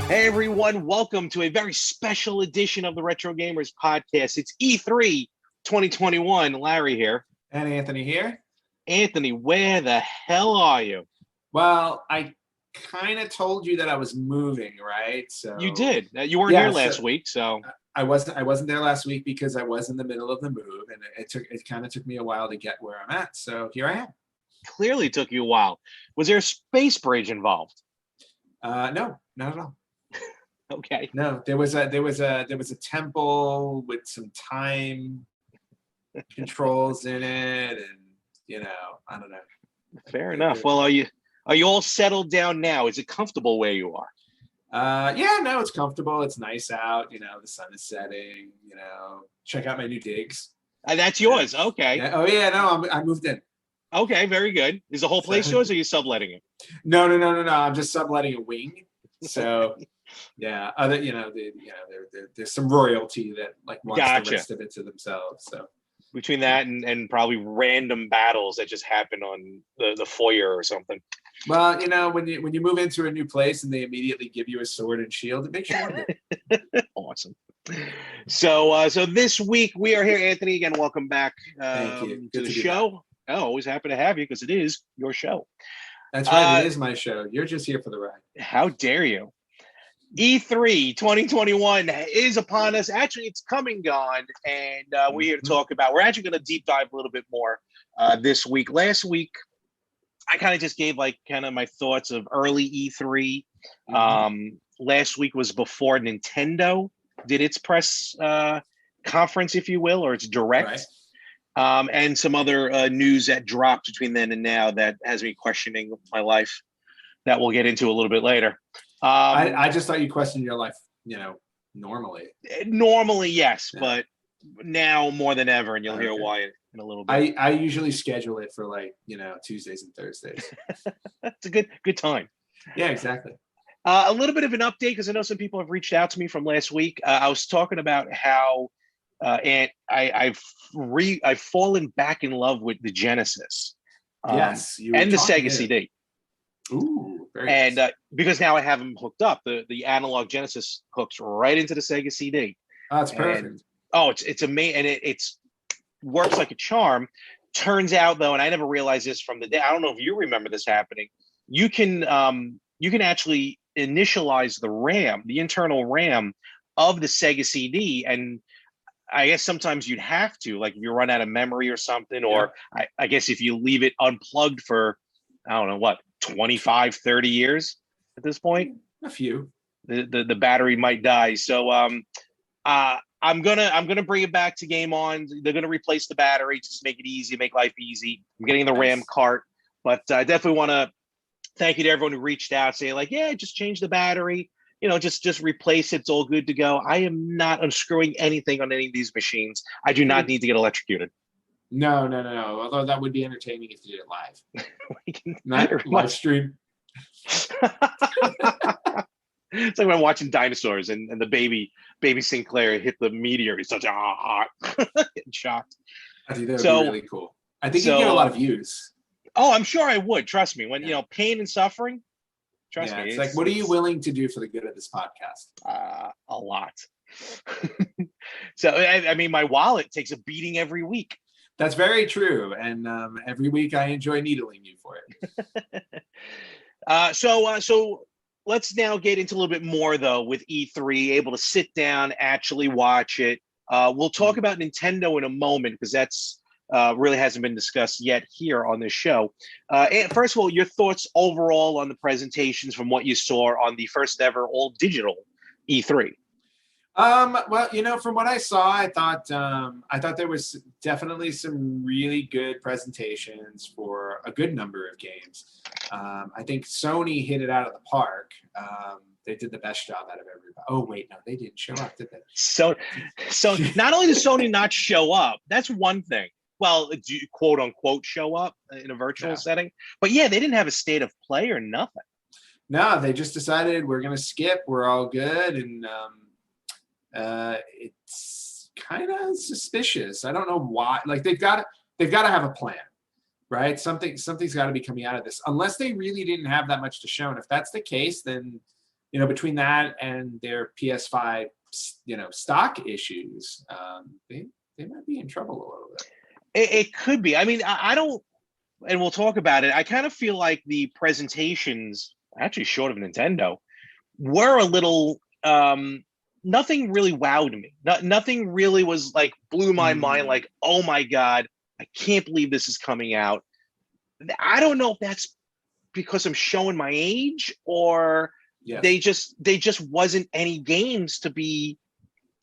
Hey everyone, welcome to a very special edition of the Retro Gamers podcast. It's E3 2021. Larry here. And Anthony here. Anthony, where the hell are you? Well, I kind of told you that I was moving, right? So You did. You weren't here last week, so I wasn't there last week because I was in the middle of the move, and it kind of took me a while to get where I'm at. So here I am. Clearly took you a while. Was there a space bridge involved? No, not at all. Okay. No, there was a temple with some time controls in it, and I don't know. Fair enough. Well, are you all settled down now? Is it comfortable where you are? Yeah, no, it's comfortable. It's nice out. The sun is setting. Check out my new digs. That's yours. Okay. Yeah. Oh yeah, no, I moved in. Okay, very good. Is the whole place yours, or are you subletting it? No. I'm just subletting a wing. So yeah, there's some royalty that wants the rest of it to themselves. So between that and probably random battles that just happen on the foyer or something. Well, when you move into a new place and they immediately give you a sword and shield, it makes you wonder. Awesome. So this week we are here, Anthony. Again, welcome back Thank you. to the show. Oh, always happy to have you because it is your show. That's right. It is my show. You're just here for the ride. How dare you? E3 2021 is upon us. Actually, it's come and gone, and we're here to talk about. We're actually going to deep dive a little bit more this week. Last week, I kind of just gave my thoughts of early E3. Last week was before Nintendo did its press conference, if you will, or its direct. Right. And some other news that dropped between then and now that has me questioning my life that we'll get into a little bit later. I just thought you questioned your life, normally. Normally, yes, yeah. But now more than ever, and you'll hear why in a little bit. I usually schedule it for Tuesdays and Thursdays. It's a good time. Yeah, exactly. A little bit of an update because I know some people have reached out to me from last week. I was talking about how and I've fallen back in love with the Genesis, yes, and the Sega CD. Ooh, very and nice. Because now I have them hooked up. The analog Genesis hooks right into the Sega CD. Oh, that's perfect. It's amazing, and it's works like a charm. Turns out though, and I never realized this from the day. I don't know if you remember this happening. You can actually initialize the RAM, the internal RAM of the Sega CD, and I guess sometimes you'd have to, like if you run out of memory or something, or I guess if you leave it unplugged for, I don't know, what, 25, 30 years at this point? A few. The battery might die. So I'm gonna bring it back to Game On. They're gonna replace the battery, just make it easy, make life easy. I'm getting the RAM cart, but I definitely want to thank you to everyone who reached out, saying just change the battery. Just replace it. It's all good to go. I am not unscrewing anything on any of these machines. I do not need to get electrocuted. No. Although that would be entertaining if you did it live. Not live stream. It's like when I'm watching dinosaurs and the baby Sinclair hit the meteor. He's such getting shocked. I think that would be really cool. I think you'd get a lot of views. Oh, I'm sure I would. Trust me. When pain and suffering. Trust me. It's like, what are you willing to do for the good of this podcast? A lot. So, I mean, my wallet takes a beating every week. That's very true. And every week I enjoy needling you for it. So let's now get into a little bit more, though, with E3, able to sit down, actually watch it. We'll talk about Nintendo in a moment because that's really hasn't been discussed yet here on this show. First of all, your thoughts overall on the presentations from what you saw on the first ever all digital E3. Well, from what I saw, I thought there was definitely some really good presentations for a good number of games. I think Sony hit it out of the park. They did the best job out of everybody. Oh wait, no, they didn't show up, did they? So not only did Sony not show up, that's one thing. Well, quote unquote show up in a virtual setting, but they didn't have a state of play or nothing. No, they just decided we're gonna skip. We're all good, and it's kind of suspicious. I don't know why. Like they've got to have a plan, right? Something's got to be coming out of this, unless they really didn't have that much to show. And if that's the case, then between that and their PS5, stock issues, they might be in trouble a little bit. It could be. I mean, I don't, and we'll talk about it. I kind of feel like the presentations, actually short of Nintendo, were a little, nothing really wowed me. Nothing really was like blew my mind. Like, oh my God, I can't believe this is coming out. I don't know if that's because I'm showing my age, or they just wasn't any games to be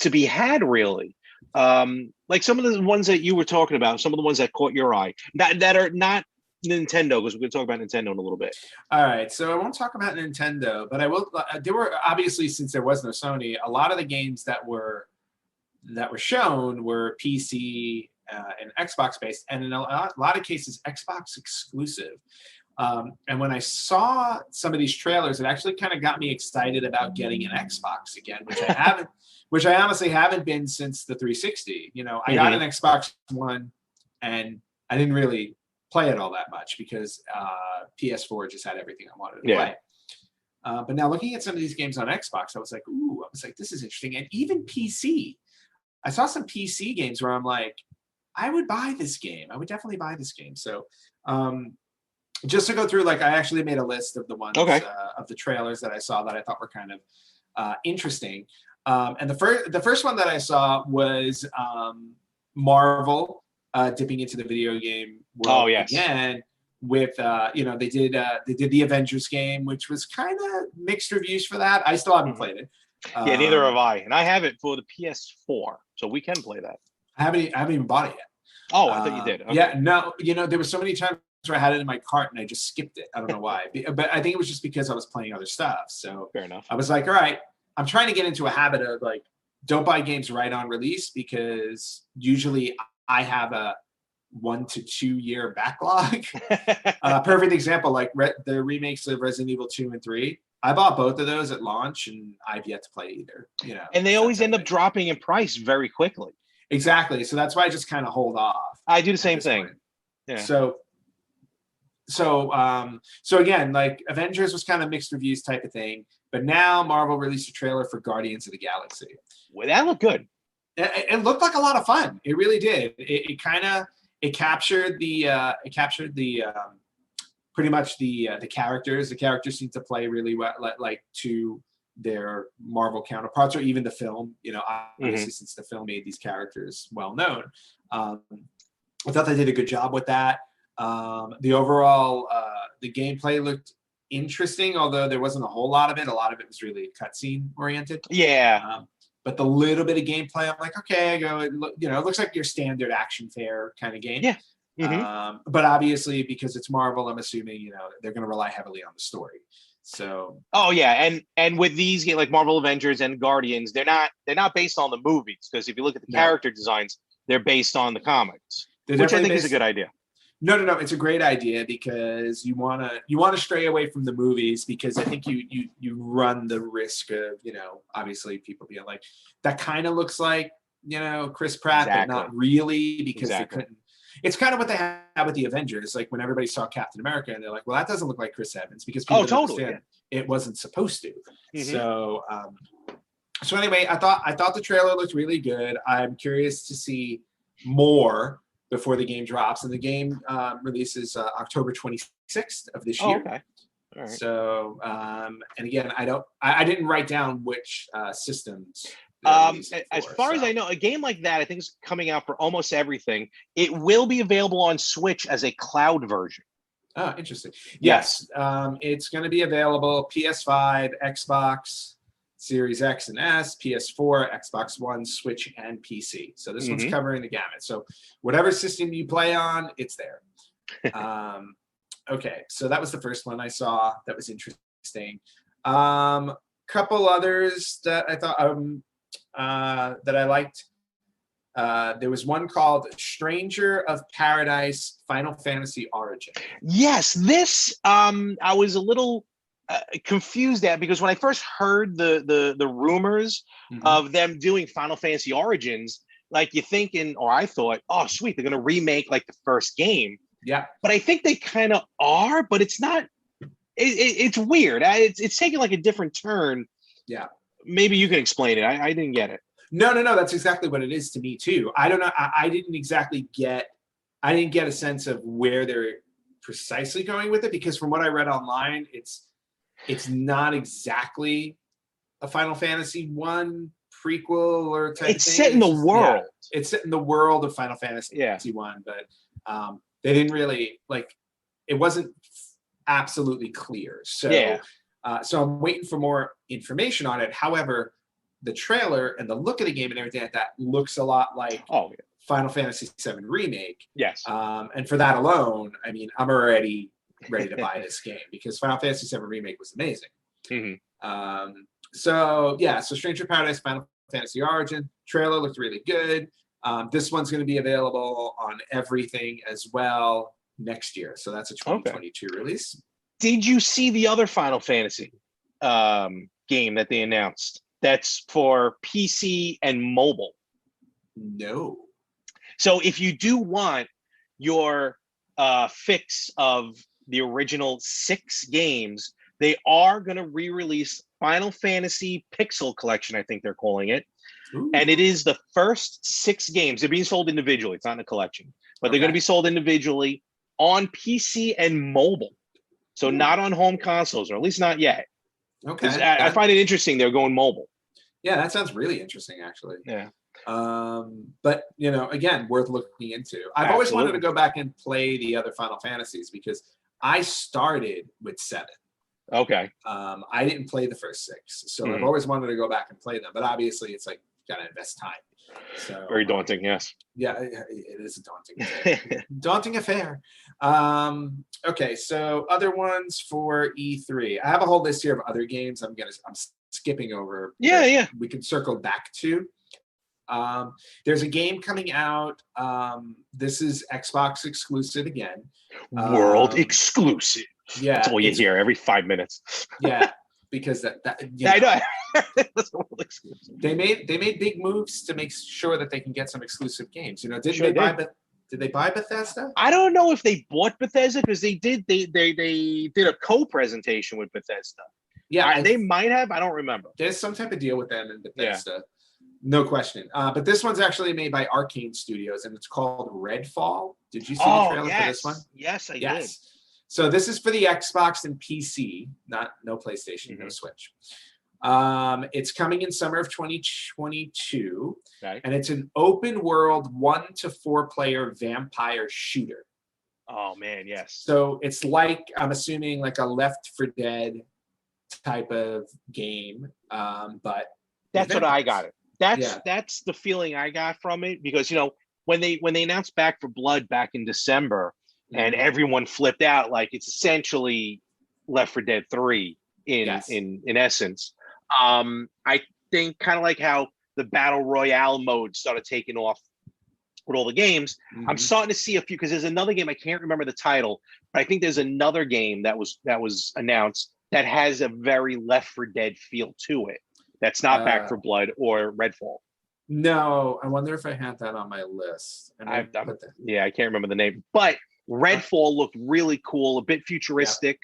had really. Like some of the ones that you were talking about, some of the ones that caught your eye, that are not Nintendo, because we're going to talk about Nintendo in a little bit. All right, so I won't talk about Nintendo, but I will. There were, obviously, since there was no Sony, a lot of the games that were shown were PC and Xbox based, and in a lot of cases Xbox exclusive. And when I saw some of these trailers, it actually kind of got me excited about getting an Xbox again, which I honestly haven't been since the 360. I got an Xbox One, and I didn't really play it all that much because PS4 just had everything I wanted to play. But now looking at some of these games on Xbox, I was like, this is interesting. And even PC, I saw some PC games where I'm like, I would buy this game. I would definitely buy this game. So just to go through, like, I actually made a list of the ones of the trailers that I saw that I thought were kind of interesting. And the first one that I saw was Marvel dipping into the video game world again with they did the Avengers game, which was kind of mixed reviews for that. I still haven't played it. Neither have I, and I have it for the PS4, so we can play that. I haven't even bought it yet. Oh, I thought you did. Okay. Yeah, no, there were so many times where I had it in my cart and I just skipped it. I don't know why, but I think it was just because I was playing other stuff. So fair enough. I was like, all right, I'm trying to get into a habit of like, don't buy games right on release, because usually I have a 1 to 2 year backlog. Perfect example, like the remakes of Resident Evil 2 and 3. I bought both of those at launch, and I've yet to play either. And they always end up dropping in price very quickly. Exactly. So that's why I just kind of hold off. I do the same thing. Yeah. So again, like Avengers was kind of mixed reviews type of thing, but now Marvel released a trailer for Guardians of the Galaxy. Well, that looked good. It looked like a lot of fun. It really did. It captured the pretty much the characters. The characters seem to play really well, like to their Marvel counterparts, or even the film. Obviously, since the film made these characters well known. I thought they did a good job with that. The overall the gameplay looked interesting, although there wasn't a whole lot of it. A lot of it was really cutscene oriented. Yeah. But the little bit of gameplay, I'm like, okay, it looks like your standard action fair kind of game. Yeah. But obviously, because it's Marvel, I'm assuming they're going to rely heavily on the story. So. Oh yeah, and with these like Marvel Avengers and Guardians, they're not based on the movies, because if you look at the character designs, they're based on the comics, which I think is a good idea. No, it's a great idea, because you want to stray away from the movies, because I think you run the risk of obviously people being like, that kind of looks like Chris Pratt, but not really, because they couldn't. It's kind of what they had with the Avengers, like when everybody saw Captain America and they're like, well, that doesn't look like Chris Evans, because people understand it wasn't supposed to. So anyway, I thought the trailer looked really good. I'm curious to see more before the game drops, and the game releases October 26th of this year. Okay. All right. So, and again, I didn't write down which systems. As far as I know, a game like that, I think, is coming out for almost everything. It will be available on Switch as a cloud version. Oh, interesting. Yes. It's going to be available PS5, Xbox Series X and S, PS4, Xbox One, Switch, and PC. So this one's covering the gamut. So whatever system you play on, it's there. Okay, so that was the first one I saw that was interesting. Couple others that I thought that I liked. There was one called Stranger of Paradise Final Fantasy Origin. Yes, this I was a little confused at, because when I first heard the rumors of them doing Final Fantasy Origins, like I thought, oh sweet, they're gonna remake like the first game. Yeah. But I think they kind of are, but it's not it's weird. It's taking like a different turn. Yeah. Maybe you can explain it. I didn't get it. No. That's exactly what it is to me too. I don't know. I didn't exactly get. I didn't get a sense of where they're precisely going with it, because from what I read online, it's not exactly a Final Fantasy one prequel or type It's of thing. set in the world. Yeah, it's set in the world of Final Fantasy one, but they didn't really like. It wasn't absolutely clear. So, so I'm waiting for more information on it. However, the trailer and the look of the game and everything like that looks a lot like Final Fantasy VII Remake. Yes. And for that alone, I mean, I'm already ready to buy this game because Final Fantasy VII Remake was amazing. Mm-hmm. So Stranger Paradise Final Fantasy Origin trailer looked really good. This one's going to be available on everything as well next year. So that's a 2022 release. Did you see the other Final Fantasy game that they announced? That's for PC and mobile. No. So if you do want your fix of the original 6 games, they are going to re-release Final Fantasy Pixel Collection, I think they're calling it. Ooh. And it is the first 6 games. They're being sold individually. It's not in a collection. But they're going to be sold individually on PC and mobile. So not on home consoles, or at least not yet. Okay. I find it interesting they're going mobile. Yeah, that sounds really interesting, actually. Yeah. But again, worth looking into. I've always wanted to go back and play the other Final Fantasies because I started with 7. Okay. I didn't play the first 6, so I've always wanted to go back and play them. But obviously, it's like you gotta invest time. So very daunting. Yes. Yeah, it is a daunting affair. Okay, so other ones for E3. I have a whole list here of other games. I'm skipping over. Yeah. We can circle back to. There's a game coming out. This is Xbox exclusive again. World exclusive. Yeah, that's all you hear every 5 minutes. Yeah, because that I know. They made big moves to make sure that they can get some exclusive games. Did they buy Bethesda? I don't know if they bought Bethesda because they did a co-presentation with Bethesda. Yeah, they might have. I don't remember. There's some type of deal with them and Bethesda. Yeah. No question. But this one's actually made by Arcane Studios, and it's called Redfall. Did you see the trailer for this one? Yes, I did. So this is for the Xbox and PC, no PlayStation, no Switch. It's coming in summer of 2022, and it's an open world 1 to 4 player vampire shooter. Oh man, yes. So it's like, I'm assuming, like a Left 4 Dead type of game, but that's what I got it. That's the feeling I got from it, because when they announced Back 4 Blood back in December, and everyone flipped out, like it's essentially Left 4 Dead 3 in essence. I think kind of like how the Battle Royale mode started taking off with all the games. I'm starting to see a few, because there's another game, I can't remember the title, but I think there's another game that was announced that has a very Left 4 Dead feel to it. That's not Back 4 Blood or Redfall. No, I wonder if I had that on my list. And I can't remember the name, but Redfall looked really cool, a bit futuristic,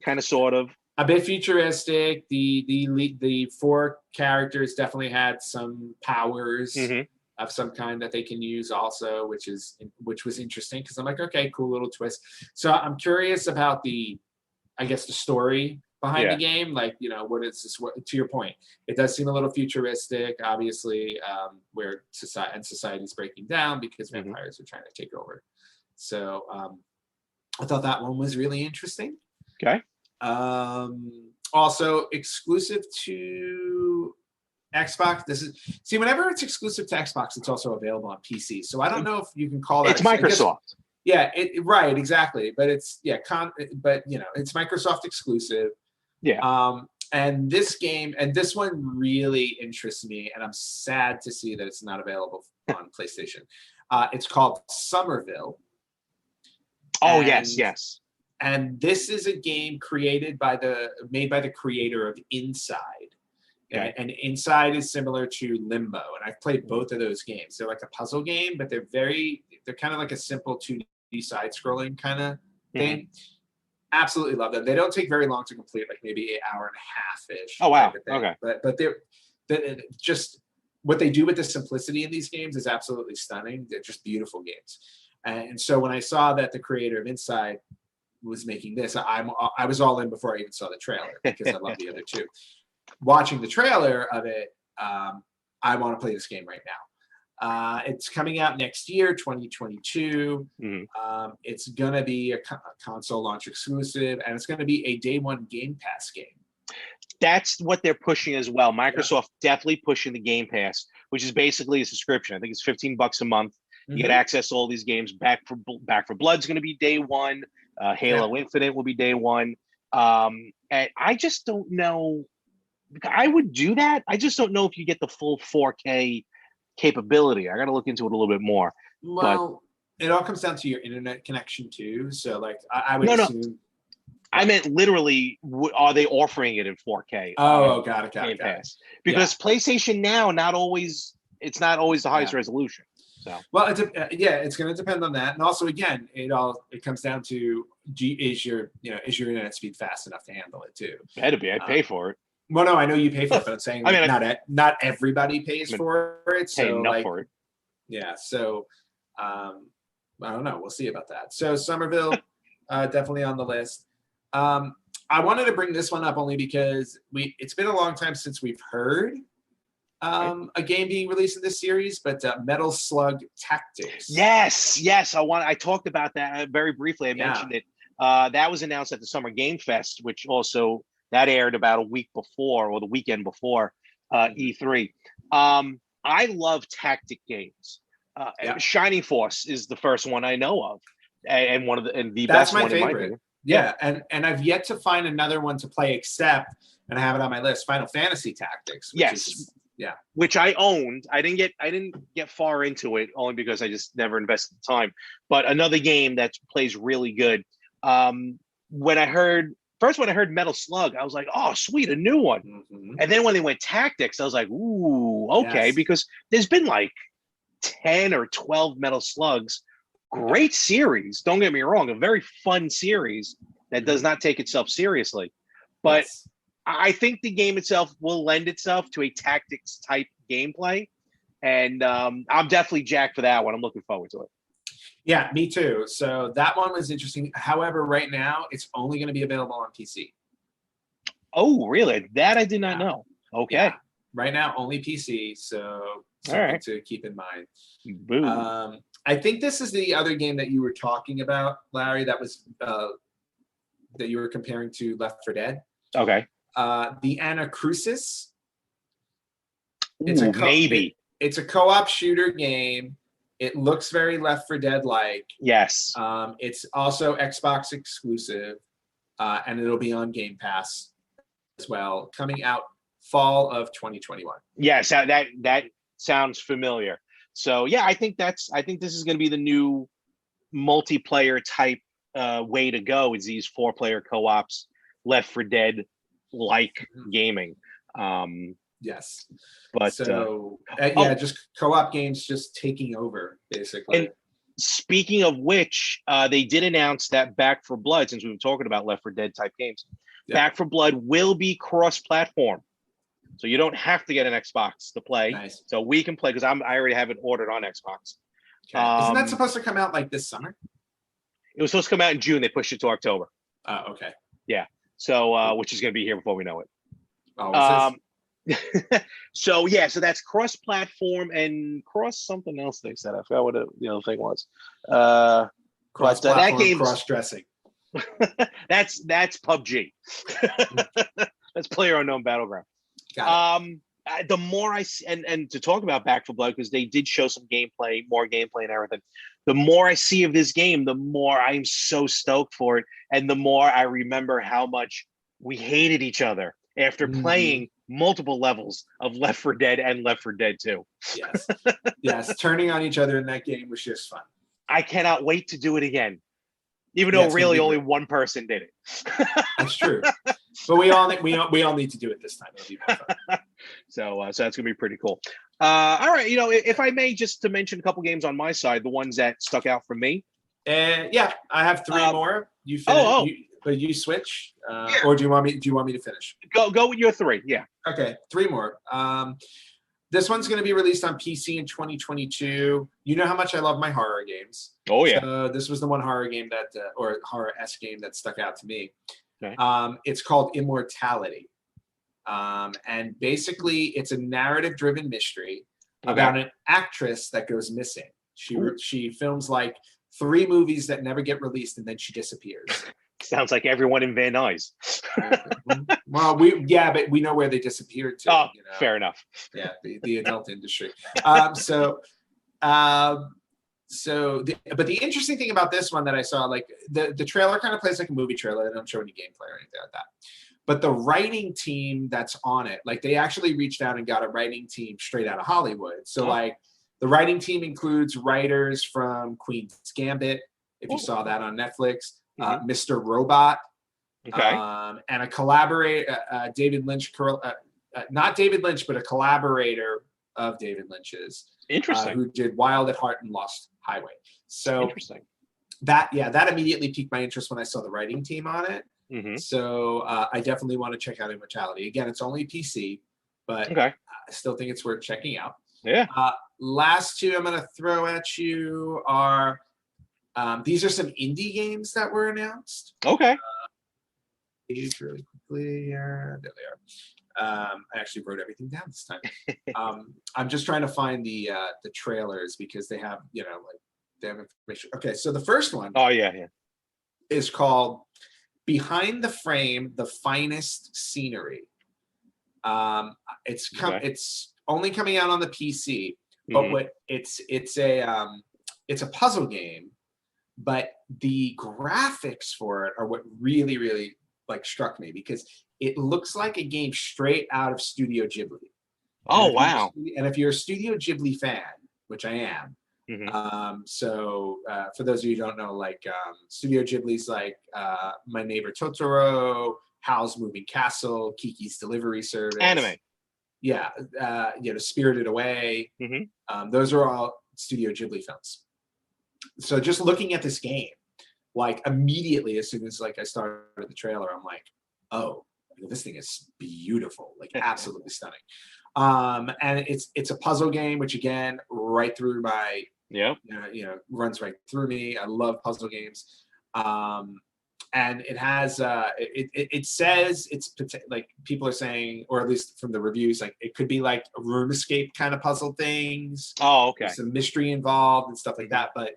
kind of, sort of. A bit futuristic. The 4 characters definitely had some powers of some kind that they can use also, which was interesting, because I'm like, okay, cool little twist. So I'm curious about the story behind the game. Like, what is this? To your point, it does seem a little futuristic, obviously, where society's breaking down because vampires are trying to take over. So I thought that one was really interesting. Okay. Also exclusive to Xbox. Whenever it's exclusive to Xbox, it's also available on PC. So I don't know if you can call that. It's Microsoft. Yeah, right, exactly. But it's it's Microsoft exclusive. Yeah. And this game, and this one really interests me, and I'm sad to see that it's not available on PlayStation. It's called Somerville. Oh, yes. And this is a game made by the creator of Inside. Okay. And Inside is similar to Limbo, and I've played both of those games. They're like a puzzle game, but they're kind of like a simple 2D side-scrolling kind of thing. absolutely love them. They don't take very long to complete, like maybe an hour and a half ish. Oh wow. Okay. But they're just what they do with the simplicity in these games is absolutely stunning. They're just beautiful games. And so when I saw that the creator of Inside was making this, I was all in before I even saw the trailer because I love the other two. Watching the trailer of it, I want to play this game right now. It's coming out next year, 2022. Mm-hmm. It's going to be a console launch exclusive, and it's going to be a day one Game Pass game. That's what they're pushing as well. Microsoft definitely pushing the Game Pass, which is basically a subscription. I think it's $15 a month. You get access to all these games. Back for Blood's going to be day one. Halo Infinite will be day one. And I just don't know. I would do that. I just don't know if you get the full 4K capability. I got to look into it a little bit more. Well, it all comes down to your internet connection too. So, like, I would assume. No. I meant literally, are they offering it in 4K? Oh, got it. Because PlayStation Now, it's not always the highest resolution. So, well, it's going to depend on that, and also again, it comes down to is your internet speed fast enough to handle it too? Better be. I'd pay for it. Well, no, I know you pay for it, but I'm saying not everybody pays for it. So enough for it. Yeah. So I don't know. We'll see about that. So Somerville, definitely on the list. I wanted to bring this one up only because it's been a long time since we've heard a game being released in this series, but Metal Slug Tactics. Yes. I talked about that very briefly. I mentioned it. That was announced at the Summer Game Fest, which also that aired about a week before or the weekend before E3. I love tactic games. Shining Force is the first one I know of, and the best one in my opinion. Yeah, and I've yet to find another one to play except, and I have it on my list, Final Fantasy Tactics. Which I owned. I didn't get far into it only because I just never invested the time. But another game that plays really good. When I heard Metal Slug, I was like, oh, sweet, a new one. Mm-hmm. And then when they went Tactics, I was like, ooh, okay, because there's been like 10 or 12 Metal Slugs. Great series. Don't get me wrong, a very fun series that does not take itself seriously. But I think the game itself will lend itself to a tactics type gameplay. And I'm definitely jacked for that one. I'm looking forward to it. Yeah, me too. So that one was interesting. However, right now it's only going to be available on PC. Oh, really? That I did not know. Okay. Yeah. Right now, only PC. So something to keep in mind. Boom. I think this is the other game that you were talking about, Larry, that was that you were comparing to Left 4 Dead. Okay. The Anacrusis. Maybe. It's a co-op shooter game. It looks very Left 4 Dead-like. Yes. It's also Xbox exclusive, and it'll be on Game Pass as well, coming out fall of 2021. Yes, that sounds familiar. So yeah, I think this is going to be the new multiplayer type way to go. Is these 4-player co-ops, Left 4 Dead like gaming. Yes. But so just co-op games just taking over basically. And speaking of which, they did announce that Back 4 Blood, since we were talking about Left 4 Dead type games, Back 4 Blood will be cross-platform. So you don't have to get an Xbox to play. Nice. So we can play because I already have it ordered on Xbox. Okay. Isn't that supposed to come out like this summer? It was supposed to come out in June. They pushed it to October. Okay. Yeah. So which is going to be here before we know it. Oh, so that's cross-platform and cross something else they said. I forgot what the other thing was. Cross-platform, that game's cross-dressing. that's PUBG. That's PlayerUnknown Battleground. The more I see, and to talk about Back 4 Blood, because they did show some gameplay, more gameplay and everything. The more I see of this game, the more I'm so stoked for it, and the more I remember how much we hated each other after playing multiple levels of Left 4 Dead and Left 4 Dead 2. Yes, turning on each other in that game was just fun. I cannot wait to do it again, even though really only one person did it. That's true, but we all need to do it this time. It'll be more fun. So that's gonna be pretty cool. All right, if I may, just to mention a couple games on my side, the ones that stuck out for me. I have 3 more. You but you switch, Yeah. or do you want me to finish? Go with your 3. Yeah. Okay, 3 more. This one's going to be released on PC in 2022. You know how much I love my horror games. Oh yeah. So this was the one horror game that, or horror-esque game that stuck out to me. Okay. It's called Immortality. And basically, it's a narrative-driven mystery about an actress that goes missing. She films like 3 movies that never get released, and then she disappears. Sounds like everyone in Van Nuys. Well, but we know where they disappeared to. Oh, fair enough. Yeah, the adult industry. But the interesting thing about this one that I saw, like the trailer kind of plays like a movie trailer. They don't show any gameplay or anything like that. But the writing team that's on it, like they actually reached out and got a writing team straight out of Hollywood. So like the writing team includes writers from Queen's Gambit, if you saw that on Netflix, Mr. Robot, and a collaborator, David Lynch, not David Lynch, but a collaborator of David Lynch's. Interesting. Who did Wild at Heart and Lost Highway. So interesting. That immediately piqued my interest when I saw the writing team on it. Mm-hmm. So I definitely want to check out Immortality. Again, it's only PC, but I still think it's worth checking out. Yeah. Last 2 I'm going to throw at you are these are some indie games that were announced. Okay. Really quickly here. There they are. I actually wrote everything down this time. I'm just trying to find the trailers because they have, like they have information. Okay, so the first one. Oh yeah. Is called Behind the Frame: The Finest Scenery. It's only coming out on the PC, but it's a puzzle game, but the graphics for it are what really, really struck me because it looks like a game straight out of Studio Ghibli. Oh, wow. And if you're a Studio Ghibli fan, which I am, for those of you who don't know, Studio Ghibli's My Neighbor Totoro, Howl's Moving Castle, Kiki's Delivery Service. Anime. Yeah, Spirited Away. Those are all Studio Ghibli films. So just looking at this game, immediately as soon as I started the trailer, I'm like, oh, this thing is beautiful, absolutely stunning. And it's a puzzle game, which again, right through my runs right through me. I love puzzle games. And it has it says it's people are saying, or at least from the reviews, it could be a room escape kind of puzzle things. Oh, okay. There's some mystery involved and stuff like that, but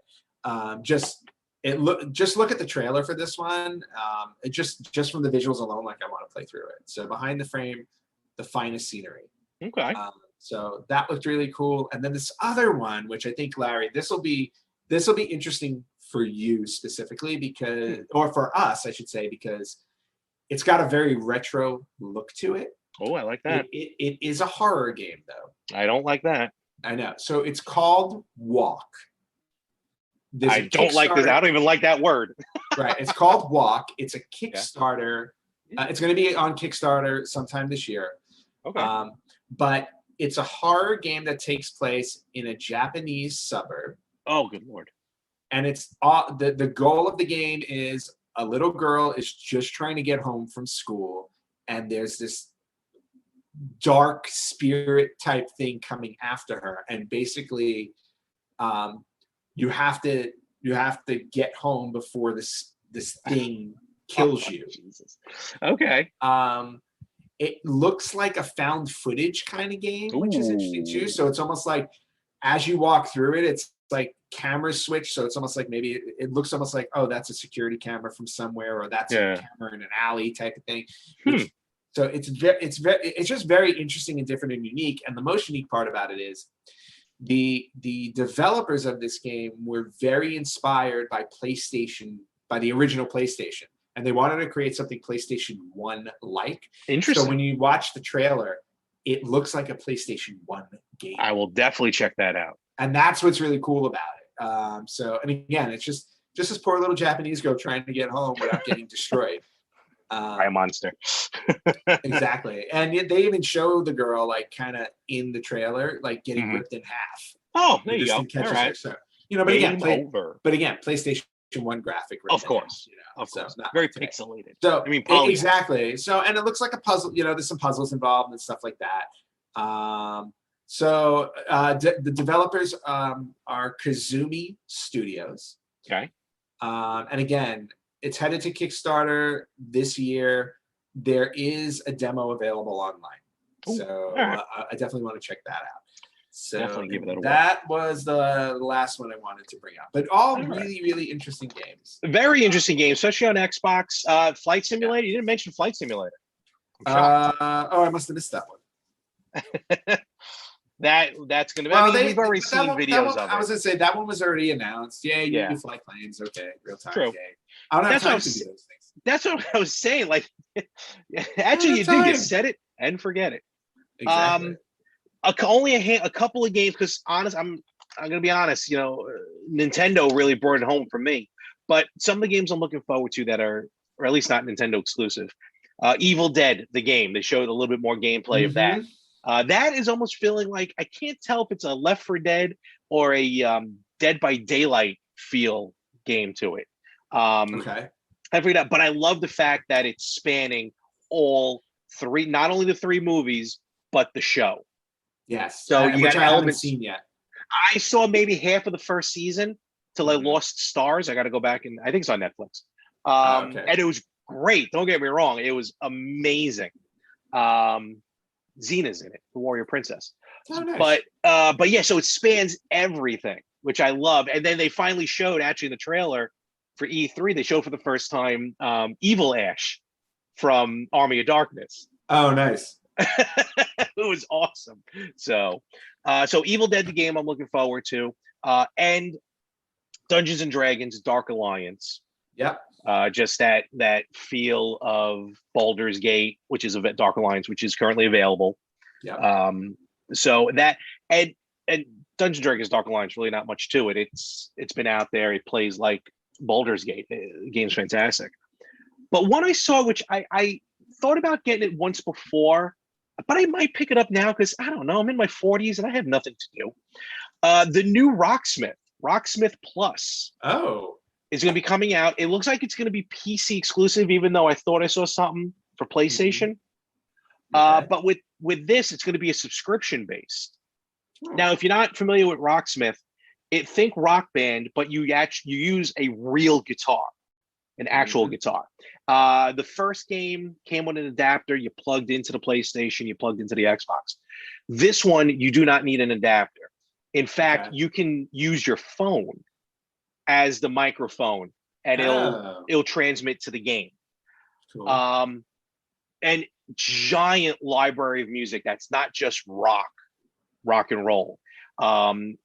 just look at the trailer for this one. It just from the visuals alone, I want to play through it. So Behind the Frame: The Finest Scenery. Okay. So that looked really cool. And then this other one, which I think, Larry, this will be interesting for you specifically because, or for us, I should say, because it's got a very retro look to it. Oh, I like that. It is a horror game, though. I don't like that. I know. So it's called Walk. I don't like this. I don't even like that word. Right. It's called Walk. It's a Kickstarter. It's going to be on Kickstarter sometime this year. Okay. But it's a horror game that takes place in a Japanese suburb. Oh, good Lord. And it's the goal of the game is a little girl is just trying to get home from school. And there's this dark spirit type thing coming after her. And basically, you have to get home before this thing kills you. Jesus. Okay. It looks like a found footage kind of game, which is interesting too. So it's almost like as you walk through it, it's like cameras switch. So it's almost like maybe it looks almost like, oh, that's a security camera from somewhere, or that's a camera in an alley type of thing. So it's just very interesting and different and unique. And the most unique part about it is the developers of this game were very inspired by the original PlayStation. And they wanted to create something PlayStation 1 like. Interesting. So when you watch the trailer, it looks like a PlayStation 1 game. I will definitely check that out. And that's what's really cool about it. And again, it's just this poor little Japanese girl trying to get home without getting destroyed. By a monster. Exactly. And they even show the girl kind of in the trailer, getting ripped in half. Oh, there you go. All right. Her. So, but again, PlayStation One graphic right Of course. now, you know. Of So course. not Very like today. pixelated. So I mean, polygons. exactly. So and it looks like a puzzle. You know, there's some puzzles involved and stuff like that. The developers are Kazumi Studios. Okay. And again, it's headed to Kickstarter this year. There is a demo available online. Ooh, So right. I definitely want to check that out. So Definitely give it a that was the last one I wanted to bring up. But all right. really, really interesting games. Very interesting game, especially on Xbox. Flight Simulator. You didn't mention Flight Simulator. I must have missed that one. That's going to be. I mean, we've already seen videos of it. I was going to say that one was already announced. Yeah, you can fly planes. Okay, real time. True. Okay. I don't have time to do those things. That's what I was saying. Like, actually, you do. You set it and forget it. Exactly. Only a couple of games, because honest, I'm going to be honest. You know, Nintendo really brought it home for me. But some of the games I'm looking forward to that are, or at least not Nintendo exclusive. Evil Dead, the game. They showed a little bit more gameplay of that. That is almost feeling like, I can't tell if it's a Left 4 Dead or a Dead by Daylight feel game to it. Okay. I figured out, but I love the fact that it's spanning all three, not only the three movies, but the show. Yes. So you got elements. I haven't seen yet. I saw maybe half of the first season till I lost stars. I got to go back and I think it's on Netflix. Okay. And it was great. Don't get me wrong. It was amazing. Xena's in it, the warrior princess. Oh, nice. But yeah, so it spans everything, which I love. And then they finally showed, actually in the trailer for E3, they showed for the first time Evil Ash from Army of Darkness. Oh, nice. It was awesome. So Evil Dead, the game I'm looking forward to, and Dungeons and Dragons Dark Alliance. Yep. Just that feel of Baldur's Gate, which is a Dark Alliance, which is currently available. Yeah. So that and Dungeons and Dragons Dark Alliance, really not much to it. It's been out there. It plays like Baldur's Gate. The game's fantastic. But one I saw, which I thought about getting it once before, but I might pick it up now because I don't know. I'm in my 40s and I have nothing to do. The new Rocksmith Plus. Oh. Is going to be coming out. It looks like it's going to be PC exclusive, even though I thought I saw something for PlayStation. Okay. But with this, it's going to be a subscription based. Now, if you're not familiar with Rocksmith, think Rock Band, but you use a real guitar, an actual guitar. The first game came with an adapter. You plugged into the PlayStation. You plugged into the Xbox. This one, you do not need an adapter. In fact, you can use your phone as the microphone, and it'll transmit to the game. Cool. And giant library of music that's not just rock and roll, and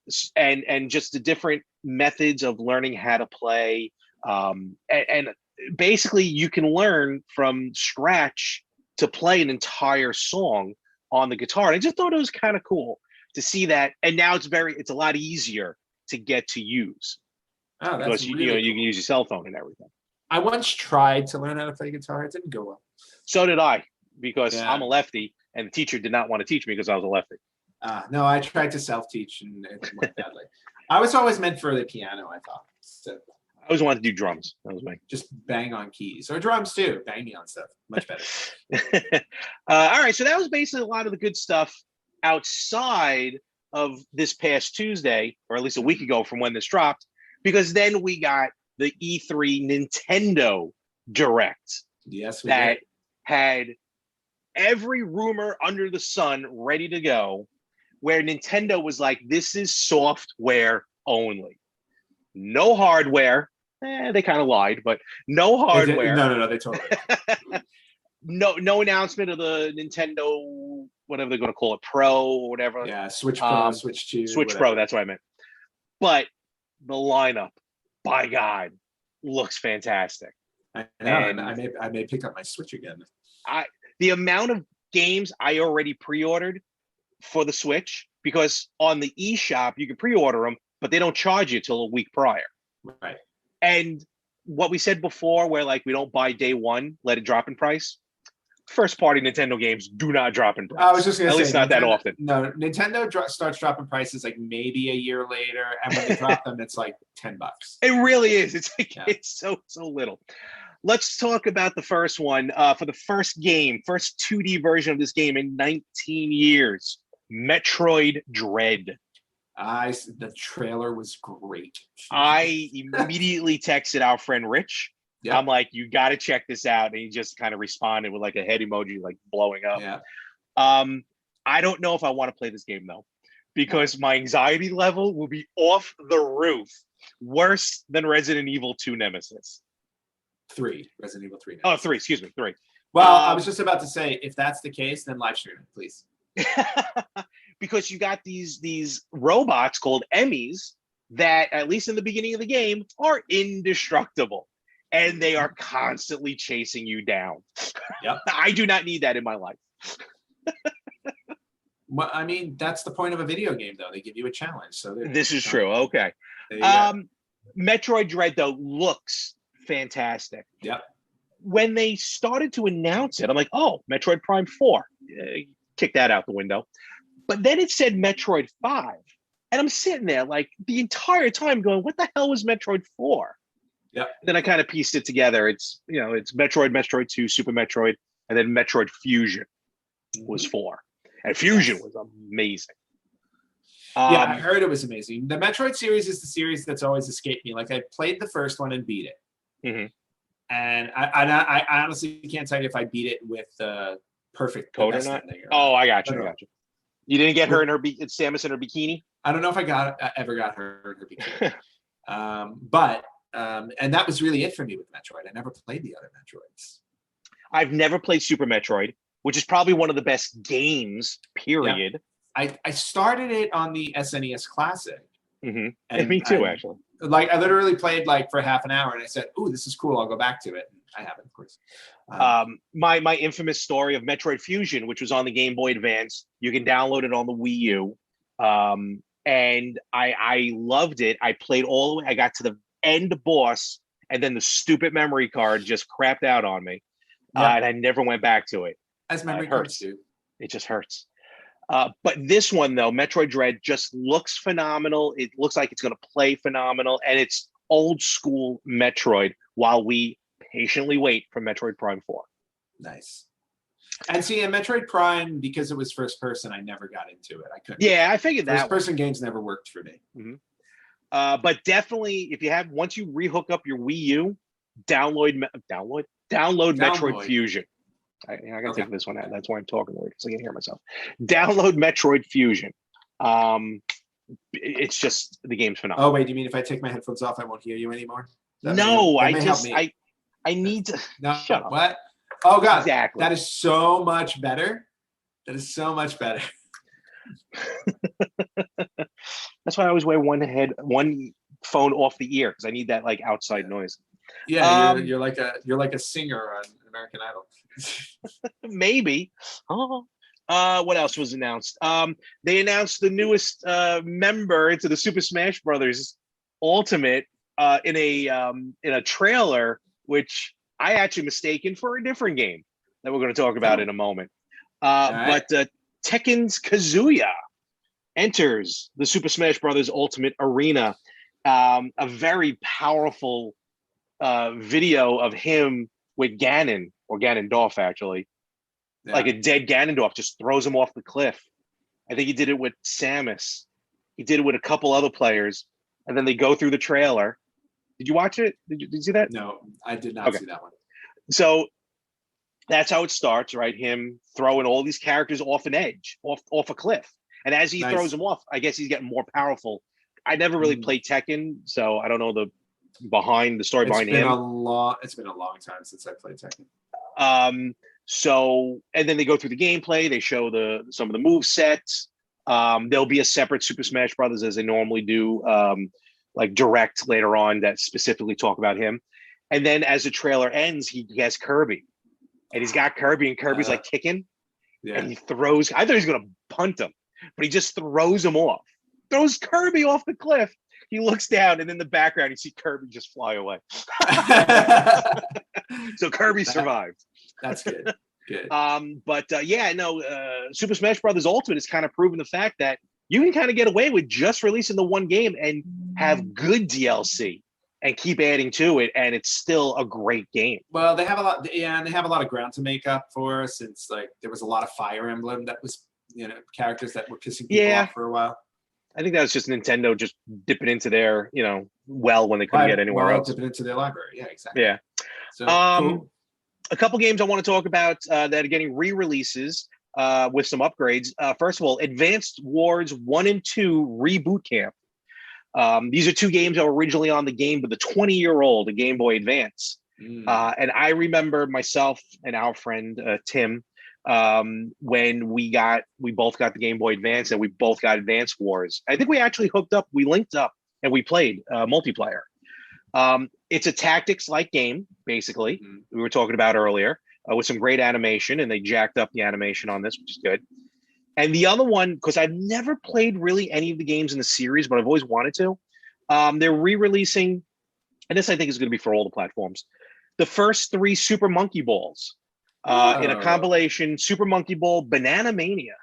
just the different methods of learning how to play, and basically you can learn from scratch to play an entire song on the guitar. And I just thought it was kind of cool to see that, and now it's a lot easier to get to use. Oh, that's because really you cool. can use your cell phone and everything. I once tried to learn how to play guitar. It didn't go well. So did I, because I'm a lefty, and the teacher did not want to teach me because I was a lefty. No, I tried to self-teach, and it went badly. I was always meant for the piano, I thought. So I always wanted to do drums. That was me. Just bang on keys. Or drums, too. Bang me on stuff. Much better. All right, so that was basically a lot of the good stuff outside of this past Tuesday, or at least a week ago from when this dropped. Because then we got the E3 Nintendo Direct. Yes, we that did. Had every rumor under the sun ready to go, where Nintendo was like, this is software only. No hardware. They kind of lied, but no hardware. No, they totally lied. No announcement of the Nintendo, whatever they're going to call it, Pro or whatever. Yeah, Switch Pro, Switch 2. Switch whatever. Pro, that's what I meant. But the lineup, by God, looks fantastic. I know. I may pick up my Switch again. The amount of games I already pre-ordered for the Switch, because on the eShop you can pre-order them, but they don't charge you till a week prior. Right. And what we said before, where like we don't buy day one, let it drop in price. first party Nintendo games do not drop in price. I was just gonna at say, least not that Nintendo- often. No, Nintendo starts dropping prices like maybe a year later, and when they drop them, it's like $10. It really is. It's like Yeah. it's so little. Let's talk about the first one. For the first game, first 2D version of this game in 19 years, Metroid Dread. The trailer was great. I immediately texted our friend Rich. Yep. I'm like, you got to check this out. And he just kind of responded with like a head emoji, like blowing up. Yeah. I don't know if I want to play this game though, because my anxiety level will be off the roof, worse than Resident Evil 2 Nemesis. Resident Evil 3. Oh, 3, excuse me, 3. Well, I was just about to say, if that's the case, then live stream it, please. Because you got these robots called Emmys that, at least in the beginning of the game, are indestructible. And they are constantly chasing you down. Yep. I do not need that in my life. Well, I mean, that's the point of a video game, though. They give you a challenge. So This is true. Okay. there you go. Metroid Dread, though, looks fantastic. Yep. When they started to announce it, I'm like, oh, Metroid Prime 4. Kick that out the window. But then it said Metroid 5. And I'm sitting there like the entire time going, what the hell was Metroid 4? Yeah. Then I kind of pieced it together. It's, it's Metroid, Metroid 2, Super Metroid, and then Metroid Fusion was 4. And Fusion was amazing. Yeah, I heard it was amazing. The Metroid series is the series that's always escaped me. Like, I played the first one and beat it. Mm-hmm. And I honestly can't tell you if I beat it with perfect code or not. Oh, I got you. I got you. You didn't get her in her Samus in her bikini? I don't know if I ever got her in her bikini. But and that was really it for me with Metroid. I never played the other Metroids. I've never played Super Metroid, which is probably one of the best games, period. Yeah. I started it on the SNES Classic. Mm-hmm. And me too, actually. Like, I literally played like for half an hour, and I said, "Ooh, this is cool. I'll go back to it." I haven't, of course. My infamous story of Metroid Fusion, which was on the Game Boy Advance, you can download it on the Wii U, and I loved it. I played all the way. I got to the end boss, and then the stupid memory card just crapped out on me, and I never went back to it. As memory cards do. It just hurts. But this one, though, Metroid Dread, just looks phenomenal. It looks like it's going to play phenomenal, and it's old school Metroid while we patiently wait for Metroid Prime 4. Nice. And see, in Metroid Prime, because it was first person, I never got into it. I couldn't. Yeah, I figured that. First person games never worked for me. Mm-hmm. But definitely, if you have, once you rehook up your Wii U, download Metroid Fusion. I gotta take this one out. That's why I'm talking weird, because I can hear myself. Download Metroid Fusion. It's just, the game's phenomenal. Oh wait, do you mean if I take my headphones off, I won't hear you anymore? No, I need to. No, shut up. What? Oh god, exactly. That is so much better. That is so much better. That's why I always wear one phone off the ear, because I need that like outside noise. Yeah, you're like a singer on American Idol. Maybe. What else was announced? They announced the newest member into the Super Smash Brothers Ultimate in a trailer, which I actually mistaken for a different game that we're going to talk about in a moment. Right. But Tekken's Kazuya enters the Super Smash Brothers Ultimate Arena. A very powerful video of him with Ganon, or Ganondorf, actually. Yeah. Like a dead Ganondorf, just throws him off the cliff. I think he did it with Samus. He did it with a couple other players. And then they go through the trailer. Did you watch it? Did you see that? No, I did not see that one. So that's how it starts, right? Him throwing all these characters off an edge, off a cliff. And as he throws them off, I guess he's getting more powerful. I never really played Tekken, so I don't know the story behind him. It's been a long time since I played Tekken. So, and then they go through the gameplay. They show some of the move sets. There'll be a separate Super Smash Brothers, as they normally do, like direct later on, that specifically talk about him. And then as the trailer ends, he has Kirby, and he's got Kirby, and Kirby's like kicking, and he throws. I thought he was going to punt him, but he just throws him off. Throws Kirby off the cliff. He looks down, and in the background, you see Kirby just fly away. So Kirby survived. That's good. Good. Yeah, no, Super Smash Brothers Ultimate has kind of proven the fact that you can kind of get away with just releasing the one game and have good DLC and keep adding to it, and it's still a great game. Well, they have a lot, and they have a lot of ground to make up for, since like there was a lot of Fire Emblem that was, characters that were pissing people off for a while. I think that was just Nintendo just dipping into their, well when they couldn't get anywhere else. Dipping into their library. Yeah, exactly. Yeah. So cool. A couple games I want to talk about that are getting re-releases with some upgrades. First of all, Advanced Wars 1 and 2 Reboot Camp. These are two games that were originally on the game, but the 20-year-old, the Game Boy Advance. And I remember myself and our friend Tim, when we both got the Game Boy Advance and we both got Advanced Wars. I think we actually we linked up and we played multiplayer. It's a tactics-like game, basically. We were talking about earlier, with some great animation, and they jacked up the animation on this, which is good. And the other one, because I've never played really any of the games in the series, but I've always wanted to. They're re-releasing, and this I think is going to be for all the platforms, the first 3 Super Monkey Balls in a compilation, Super Monkey Ball Banana Mania.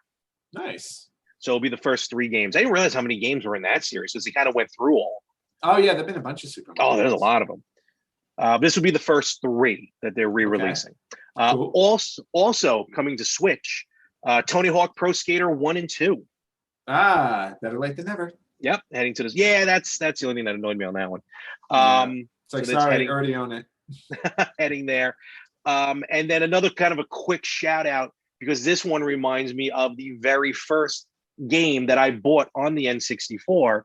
Nice. So it'll be the first 3 games. I didn't realize how many games were in that series, because they kind of went through all. Oh, yeah, there've been a bunch of Super Monkey Balls. There's a lot of them. This will be the first 3 that they're re-releasing. Okay. Cool. Also coming to Switch, Tony Hawk Pro Skater 1 and 2. Better late than never. Yep, heading to this. Yeah, that's the only thing that annoyed me on that one. It's like, sorry, I already own it. Heading there. And then another kind of a quick shout out, because this one reminds me of the very first game that I bought on the N64.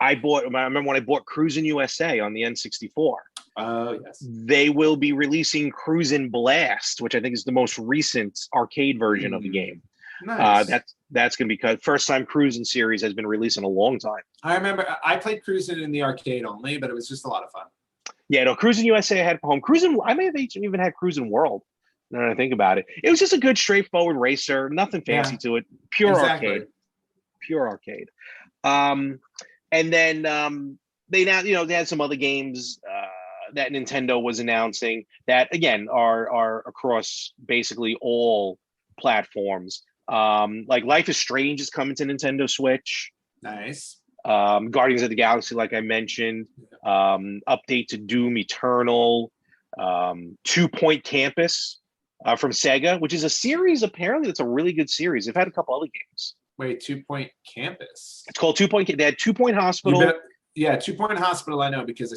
I remember when I bought Cruisin' USA on the N64. Oh, yes. They will be releasing Cruisin' Blast, which I think is the most recent arcade version of the game. Nice. That's going to be first time Cruisin' series has been released in a long time. I remember I played Cruisin' in the arcade only, but it was just a lot of fun. Yeah, no, Cruisin' USA I had for home. I may have even had Cruisin' World. Now that I think about it, it was just a good, straightforward racer. Nothing fancy to it. Pure arcade. Pure arcade. And then they had some other games that Nintendo was announcing that again are across basically all platforms. Like Life is Strange is coming to Nintendo Switch. Nice. Guardians of the Galaxy, like I mentioned. Update to Doom Eternal. 2 Point Campus from Sega, which is a series apparently that's a really good series. They've had a couple other games. Wait, 2 Point Campus? It's called 2 Point. They had 2 Point Hospital. 2 Point Hospital I know, because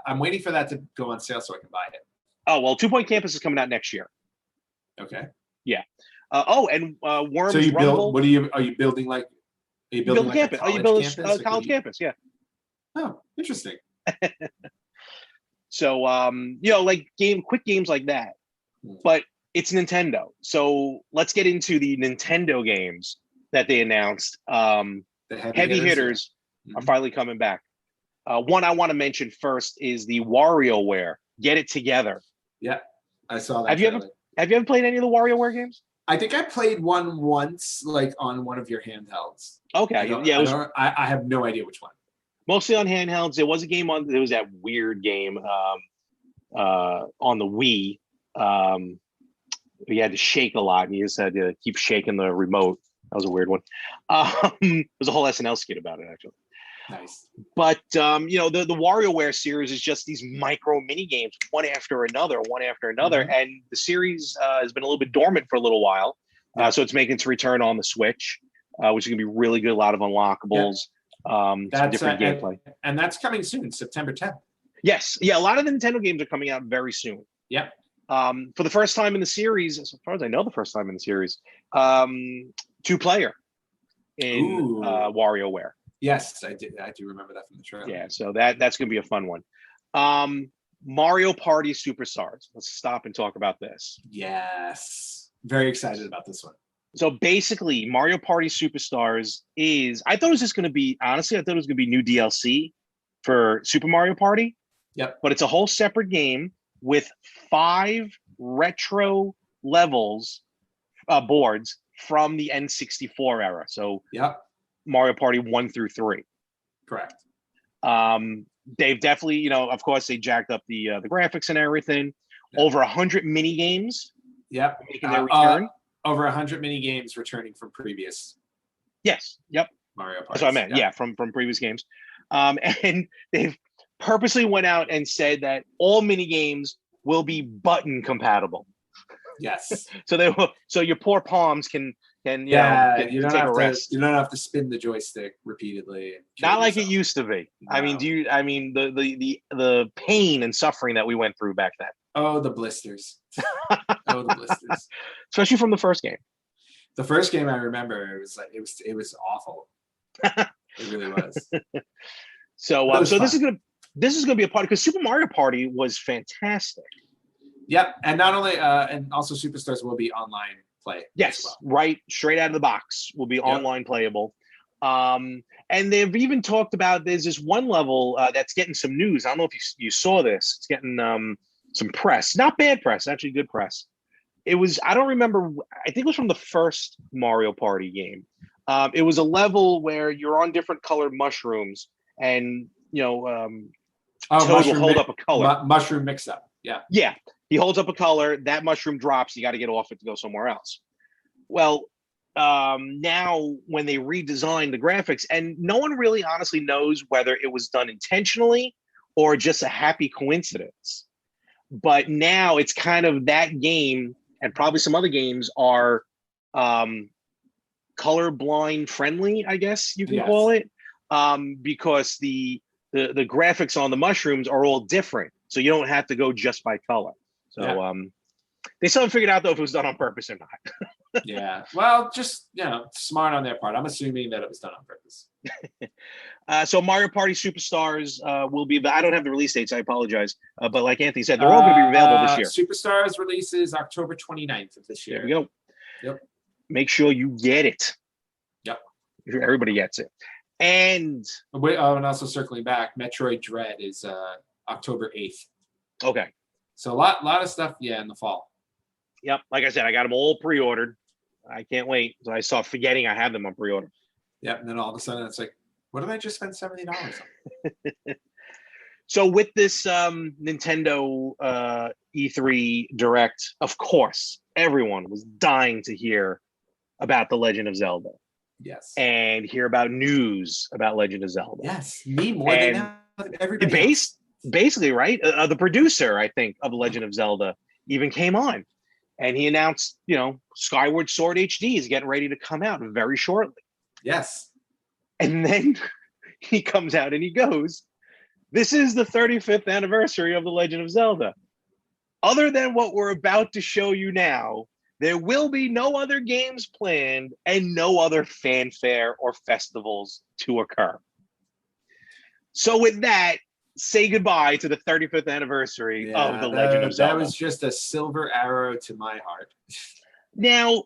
I'm waiting for that to go on sale so I can buy it. Oh, well, 2 Point Campus is coming out next year. Okay. Yeah. And Worms So you Rumble. build, are you building like campus? A college campus? campus? College campus, yeah. Oh, interesting. So, like quick games like that. But it's Nintendo. So let's get into the Nintendo games that they announced. The heavy hitters are finally coming back. One I want to mention first is the WarioWare Get It Together. Yeah, I saw that. Have you ever played any of the WarioWare games? I think I played one once, like on one of your handhelds. Okay, I have no idea which one. Mostly on handhelds. There was a game there was that weird game on the Wii. You had to shake a lot, and you just had to keep shaking the remote. That was a weird one. There's a whole SNL skit about it, actually. Nice. But the WarioWare series is just these micro mini games, one after another, and the series has been a little bit dormant for a little while. So it's making its return on the Switch, which is going to be really good. A lot of unlockables, some different gameplay, and that's coming soon, September 10th. Yes, yeah, a lot of the Nintendo games are coming out very soon. Yep. For the first time in the series, as far as I know, 2-player in WarioWare. Yes, I did. I do remember that from the trailer. Yeah, so that's going to be a fun one. Mario Party Superstars. Let's stop and talk about this. Yes, very excited about this one. So basically, Mario Party Superstars I thought it was just going to be, honestly, I thought it was going to be new DLC for Super Mario Party. Yep. But it's a whole separate game with 5 retro levels, boards from the N64 era. So Mario Party 1 through 3. Correct. They've definitely, of course, they jacked up the graphics and everything. over 100 mini games. Yep. Making their return. Over 100 mini games returning from previous. Yes. Yep. Mario Party. That's what I meant. Yeah, from previous games. And they've purposely went out and said that all mini games will be button compatible. Yes. So your poor palms can take a rest. You don't have to spin the joystick repeatedly. Not like it used to be. No. I mean the pain and suffering that we went through back then. Oh, the blisters. Oh, the blisters. Especially from the first game. The first game I remember, it was awful. It really was. So this is gonna be a party because Super Mario Party was fantastic. Yep, and not only and also Superstars will be online play. Yes, right, straight out of the box will be online playable. And they've even talked about there's this one level that's getting some news. I don't know if you saw this. It's getting some press, not bad press, actually good press. It was, I don't remember, I think it was from the first Mario Party game. It was a level where you're on different colored mushrooms and, Toad will hold up a color. Mushroom mix-up, yeah. Yeah, he holds up a color, that mushroom drops, you got to get off it to go somewhere else. Well, now when they redesigned the graphics, and no one really honestly knows whether it was done intentionally or just a happy coincidence. But now it's kind of that game, and probably some other games are colorblind friendly, I guess you can call it, because the graphics on the mushrooms are all different, so you don't have to go just by color. So they still haven't figured out though if it was done on purpose or not. Yeah, well, just smart on their part. I'm assuming that it was done on purpose. So Mario Party Superstars will be. I don't have the release dates. I apologize. But like Anthony said, they're all going to be available this year. Superstars releases October 29th of this year. There we go. Yep. Make sure you get it. Yep. Everybody gets it. And and also circling back, Metroid Dread is October 8th. Okay. So a lot of stuff, in the fall. Yep. Like I said, I got them all pre-ordered. I can't wait. So I saw forgetting I have them on pre-order. Yep. And then all of a sudden it's like, what did I just spend $70 on? So with this Nintendo E3 Direct, of course, everyone was dying to hear about The Legend of Zelda. Yes. And hear about news about Legend of Zelda. Yes. Me more than everybody. Basically, right? The producer, I think, of The Legend of Zelda even came on. And he announced, Skyward Sword HD is getting ready to come out very shortly. Yes. And then he comes out and he goes, this is the 35th anniversary of The Legend of Zelda. Other than what we're about to show you now, there will be no other games planned and no other fanfare or festivals to occur. So with that, say goodbye to the 35th anniversary of The Legend of Zelda. That was just a silver arrow to my heart. Now,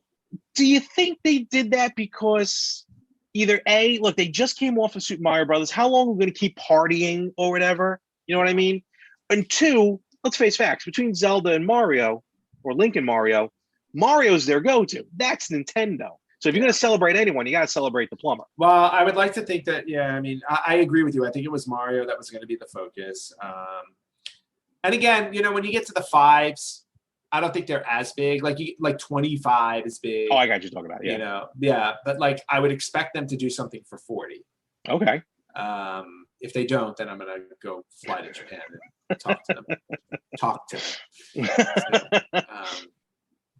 do you think they did that because either A, look, they just came off of Super Mario Brothers. How long are we going to keep partying or whatever? You know what I mean? And two, let's face facts. Between Zelda and Mario, or Link and Mario, Mario's their go-to. That's Nintendo. So if you're going to celebrate anyone, you got to celebrate the plumber. Well, I would like to think that, I agree with you. I think it was Mario that was going to be the focus. And again, when you get to the fives, I don't think they're as big. Like 25 is big. Oh, I got you talking about it. Yeah. But I would expect them to do something for 40. Okay. If they don't, then I'm gonna go fly to Japan and talk to them.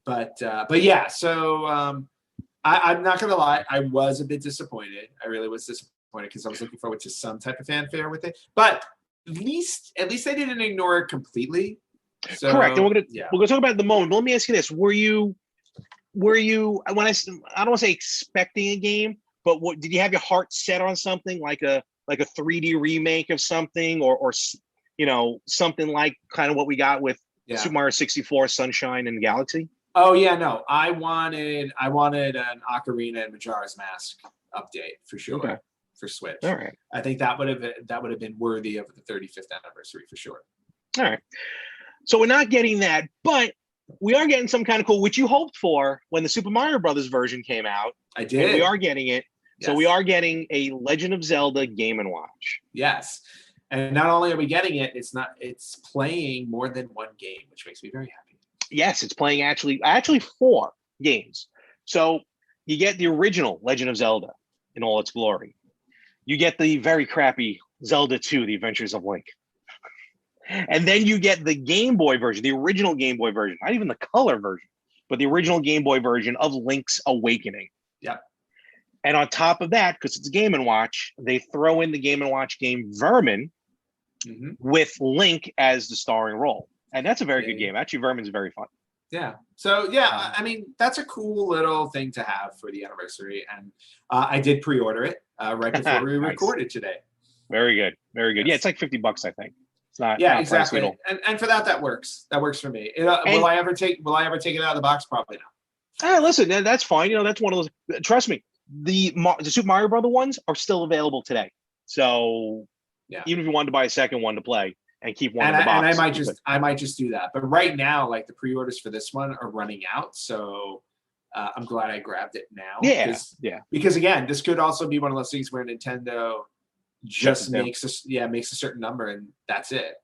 But yeah. So I'm not gonna lie. I was a bit disappointed. I really was disappointed because I was looking forward to some type of fanfare with it. But at least they didn't ignore it completely. So, correct. And we're gonna talk about it in the moment. But let me ask you this: Were you when I don't want to say expecting a game, but what did you have your heart set on something like a 3D remake of something, or something like kind of what we got with Super Mario 64, Sunshine and Galaxy? Oh yeah, no, I wanted an Ocarina and Majora's Mask update for sure. Okay. For Switch. All right. I think that would have been worthy of the 35th anniversary for sure. All right. So we're not getting that, but we are getting some kind of cool, which you hoped for when the Super Mario Brothers version came out. I did. And we are getting it. Yes. So we are getting a Legend of Zelda Game & Watch. Yes. And not only are we getting it, it's playing more than one game, which makes me very happy. Yes, it's playing actually 4 games. So you get the original Legend of Zelda in all its glory. You get the very crappy Zelda 2, The Adventures of Link. And then you get the Game Boy version, the original Game Boy version, not even the color version, but the original Game Boy version of Link's Awakening. Yeah. And on top of that, because it's Game & Watch, they throw in the Game & Watch game Vermin with Link as the starring role. And that's a very good game. Actually, Vermin's very fun. Yeah. So, yeah, I mean, that's a cool little thing to have for the anniversary. And I did pre-order it right before we recorded today. Very good. Very good. Yes. Yeah, it's like $50, I think. It's not. Yeah, not exactly. And for that works. That works for me. Will I ever take it out of the box? Probably not. Listen, that's fine. You know, that's one of those. Trust me, the Super Mario Brother ones are still available today. So even if you wanted to buy a second one to play and keep one in the box, and I might just do that. But right now, like the pre-orders for this one are running out, so I'm glad I grabbed it now. Yeah. Because again, this could also be one of those things where Nintendo just makes a certain number and that's it.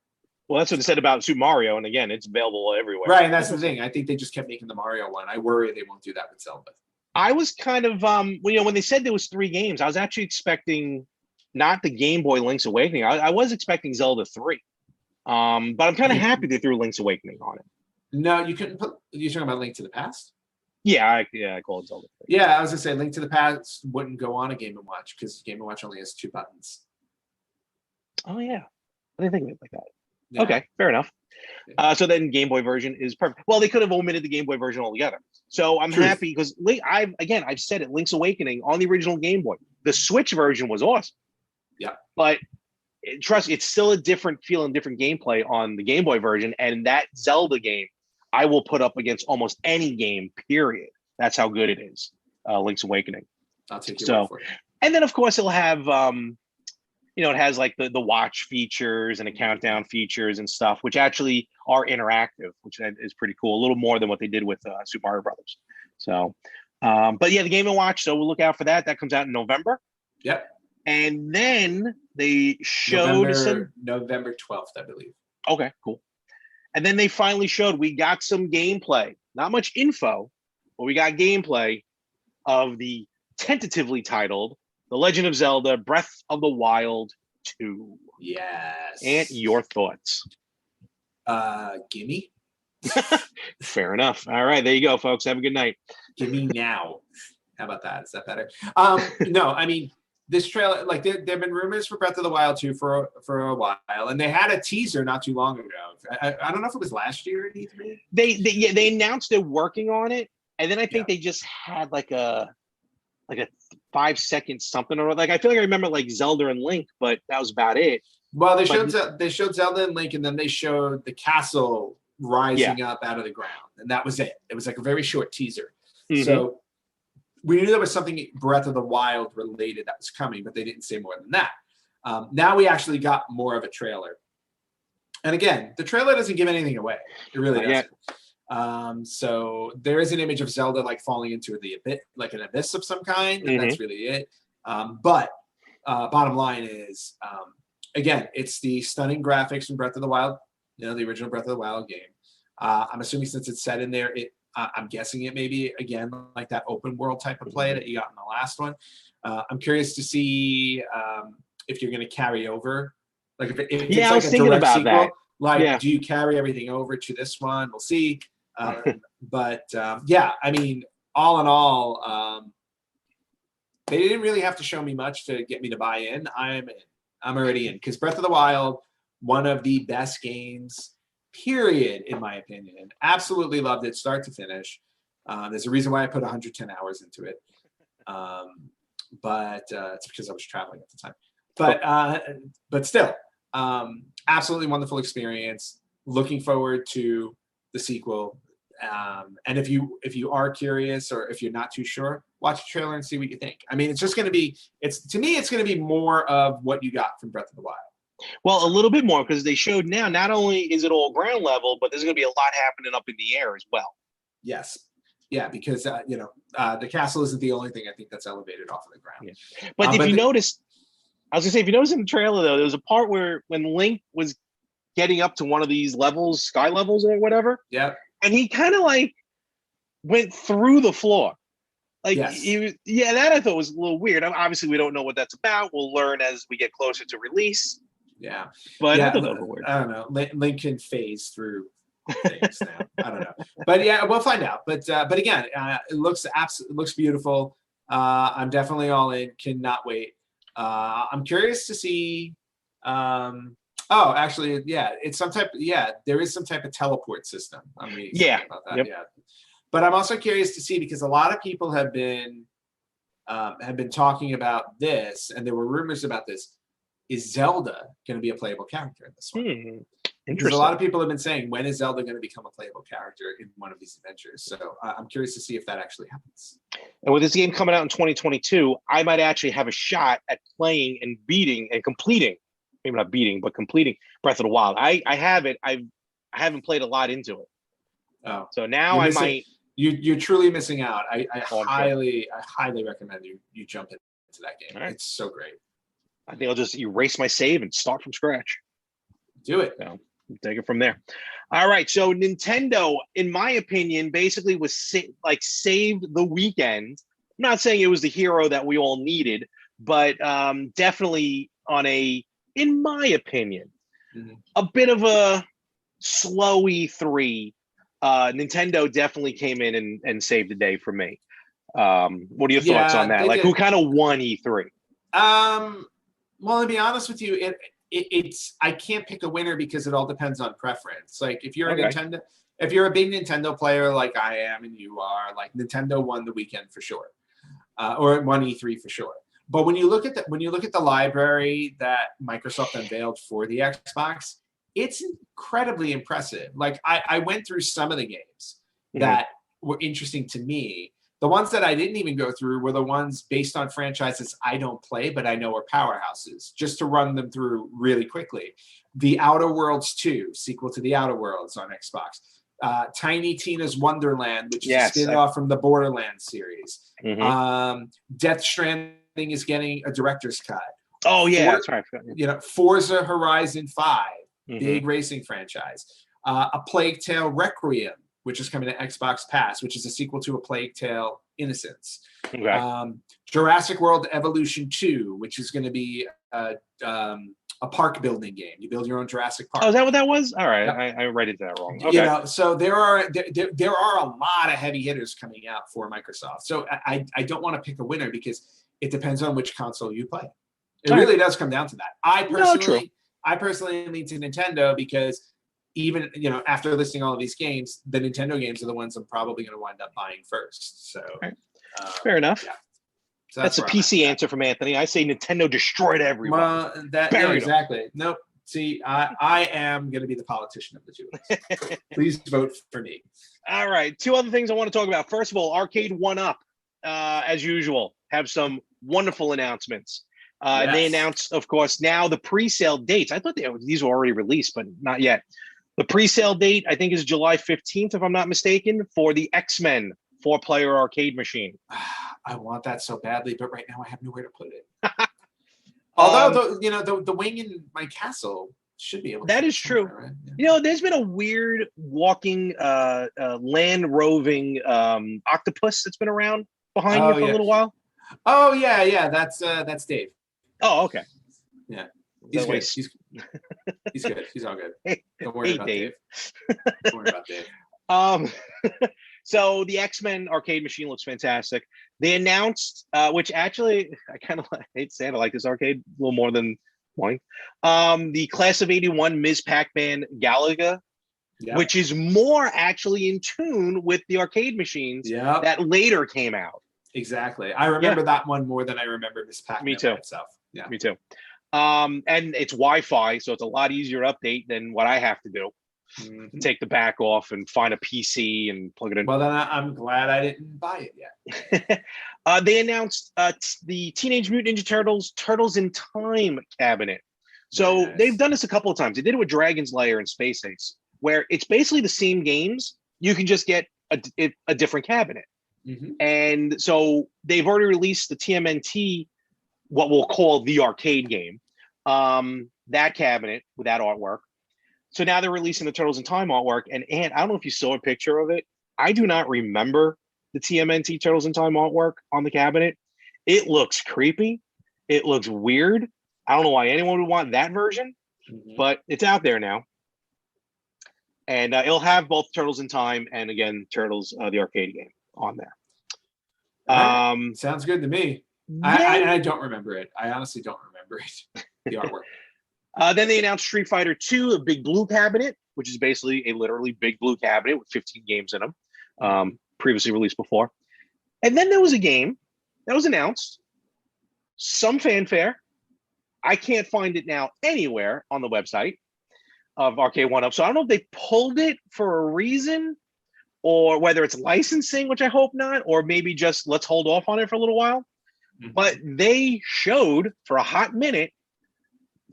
Well, that's what they said about Super Mario, and again, it's available everywhere. Right, and that's the thing. I think they just kept making the Mario one. I worry they won't do that with Zelda. I was kind of when they said there was 3 games, I was actually expecting not the Game Boy Link's Awakening. I was expecting Zelda 3. But I'm kind of happy they threw Link's Awakening on it. No, you couldn't put. You're talking about Link to the Past? Yeah, I call it Zelda 3. Yeah, I was gonna say Link to the Past wouldn't go on a Game & Watch because Game & Watch only has 2 buttons. Oh yeah, I didn't think of it like that. Yeah. Okay, fair enough. So then Game Boy version is perfect. Well, they could have omitted the Game Boy version altogether. So I'm happy because I've said it, Link's Awakening on the original Game Boy. The Switch version was awesome. Yeah. But trust me, it's still a different feel and different gameplay on the Game Boy version. And that Zelda game, I will put up against almost any game, period. That's how good it is, Link's Awakening. I'll take your word for it. And then, of course, it'll have, it has like the watch features and the countdown features and stuff, which actually are interactive, which is pretty cool. A little more than what they did with Super Mario Brothers. So, but yeah, the Game & Watch. So we'll look out for that. That comes out in November. Yep. And then they showed November 12th, I believe. Okay, cool. And then they finally showed we got some gameplay. Not much info, but we got gameplay of the tentatively titled The Legend of Zelda Breath of the Wild 2. Yes. And your thoughts? Gimme. Fair enough. All right, there you go, folks. Have a good night. Gimme now. How about that? Is that better? No, I mean, this trailer, like there have been rumors for Breath of the Wild 2 for a while, and they had a teaser not too long ago. I don't know if it was last year at E3. They announced they're working on it, and then I think they just had like a 5-second something, or like I feel like I remember like Zelda and Link, but that was about it. Well, they showed Zelda and Link, and then they showed the castle rising up out of the ground, and that was it. It was like a very short teaser. Mm-hmm. So we knew there was something Breath of the Wild related that was coming, but they didn't say more than that. Now we actually got more of a trailer. And again, the trailer doesn't give anything away. It really doesn't. So there is an image of Zelda like falling into the abyss, like an abyss of some kind, and that's really it. But bottom line is, again, it's the stunning graphics from Breath of the Wild, the original Breath of the Wild game. I'm assuming since it's set in there, I'm guessing it may be, again, like that open world type of play that you got in the last one. I'm curious to see if you're going to carry over. Like if it's like I was thinking about sequel, that. Like, do you carry everything over to this one? We'll see. But I mean, all in all, they didn't really have to show me much to get me to buy in. I'm in. I'm already in, because Breath of the Wild, one of the best games, period, in my opinion. Absolutely loved it, start to finish. There's a reason why I put 110 hours into it. But it's because I was traveling at the time. But still, absolutely wonderful experience. Looking forward to the sequel. And if you are curious, or if you're not too sure, watch the trailer and see what you think. I mean, it's just going to be, to me, it's going to be more of what you got from Breath of the Wild. Well, a little bit more, because they showed now, not only is it all ground level, but there's going to be a lot happening up in the air as well. Yes. Yeah, because, the castle isn't the only thing I think that's elevated off of the ground. Yeah. But if you notice, I was gonna say, if you notice in the trailer though, there was a part where when Link was getting up to one of these levels, sky levels or whatever, Yeah. and he kind of like went through the floor. Like Yes. yeah, that I thought was a little weird. Obviously, we don't know what that's about. We'll learn as we get closer to release. Yeah. But I Yeah. thought that was weird. I don't know. Link can phase through things now. I don't know. But yeah, we'll find out. But again, it looks beautiful. I'm definitely all in. Cannot wait. I'm curious to see. Actually, yeah, it's some type. Yeah, there is some type of teleport system. I'm really excited about that. Yep. Yeah, but I'm also curious to see because a lot of people have been talking about this, and there were rumors about this. Is Zelda going to be a playable character in this one? Because a lot of people have been saying, when is Zelda going to become a playable character in one of these adventures? So I'm curious to see if that actually happens. And with this game coming out in 2022, I might actually have a shot at playing and beating and completing, maybe not beating, but completing Breath of the Wild. I have it. I haven't played a lot into it. Oh, so now I might. You're truly missing out. I highly recommend you jump into that game. Right. It's so great. I think I'll just erase my save and start from scratch. Do it. So, take it from there. All right. So Nintendo, in my opinion, basically was saved the weekend. I'm not saying it was the hero that we all needed, but definitely in my opinion, a bit of a slow E3. Nintendo definitely came in and saved the day for me. What are your thoughts on that? Like, who kind of won E3? Well, to be honest with you, it's I can't pick a winner because it all depends on preference. Like if you're a big Nintendo player like I am and you are, like Nintendo won the weekend for sure, or it won E3 for sure. But when you look at the library that Microsoft unveiled for the Xbox, it's incredibly impressive. Like I went through some of the games that were interesting to me. The ones that I didn't even go through were the ones based on franchises I don't play, but I know are powerhouses, just to run them through really quickly. The Outer Worlds 2, sequel to the Outer Worlds on Xbox. Tiny Tina's Wonderland, which is a spin-off from the Borderlands series. Death Stranding is getting a director's cut. Oh, yeah, that's right. Forza Horizon 5, big racing franchise. A Plague Tale Requiem, which is coming to Xbox Pass, which is a sequel to A Plague Tale: Innocence. Okay. Jurassic World Evolution 2, which is going to be a park building game. You build your own Jurassic Park. Oh, is that what that was? All right, I read it that wrong. Okay. So there are a lot of heavy hitters coming out for Microsoft. So I don't want to pick a winner because it depends on which console you play. It really does come down to that. I personally lean to Nintendo because even after listing all of these games, the Nintendo games are the ones I'm probably going to wind up buying first. So fair enough. Yeah. So that's a PC answer from Anthony. I say Nintendo destroyed everyone. Exactly. Nope. See, I am going to be the politician of the two. Please vote for me. All right. Two other things I want to talk about. First of all, Arcade 1UP, as usual, have some wonderful announcements. And they announced, of course, now the pre-sale dates. I thought these were already released, but not yet. The pre-sale date, I think, is July 15th, if I'm not mistaken, for the X-Men 4-player arcade machine. I want that so badly, but right now I have nowhere to put it. Although, the wing in my castle should be able to. That is true. Right? Yeah. There's been a weird walking, land roving octopus that's been around behind you for a little while. Oh, yeah. That's Dave. Oh, okay. Yeah. He's good. He's good. He's all good. Don't worry about Dave. Don't worry about Dave. So the X-Men arcade machine looks fantastic. They announced, which actually I kind of hate to say it, I like this arcade a little more than mine. The Class of '81 Ms. Pac-Man Galaga, which is more actually in tune with the arcade machines that later came out. Exactly. I remember that one more than I remember Ms. Pac-Man. Me too. Itself. Yeah. Me too. And it's Wi-Fi, so it's a lot easier to update than what I have to do. Take the back off and find a PC and plug it in. Well, then I'm glad I didn't buy it yet. They announced the Teenage Mutant Ninja Turtles in Time cabinet. So they've done this a couple of times. They did it with Dragon's Lair and Space Ace, where it's basically the same games. You can just get a different cabinet. And so they've already released the TMNT what we'll call the arcade game. That cabinet with that artwork. So now they're releasing the Turtles in Time artwork. And I don't know if you saw a picture of it. I do not remember the TMNT Turtles in Time artwork on the cabinet. It looks creepy. It looks weird. I don't know why anyone would want that version, but it's out there now. And it'll have both Turtles in Time and, again, Turtles, the arcade game on there. Sounds good to me. Then, I don't remember it. I honestly don't remember it. The artwork. Then they announced Street Fighter 2, a big blue cabinet, which is basically a literally big blue cabinet with 15 games in them, previously released before. And then there was a game that was announced, some fanfare. I can't find it now anywhere on the website of Arcade 1-Up. So I don't know if they pulled it for a reason, or whether it's licensing, which I hope not, or maybe just let's hold off on it for a little while. But they showed for a hot minute,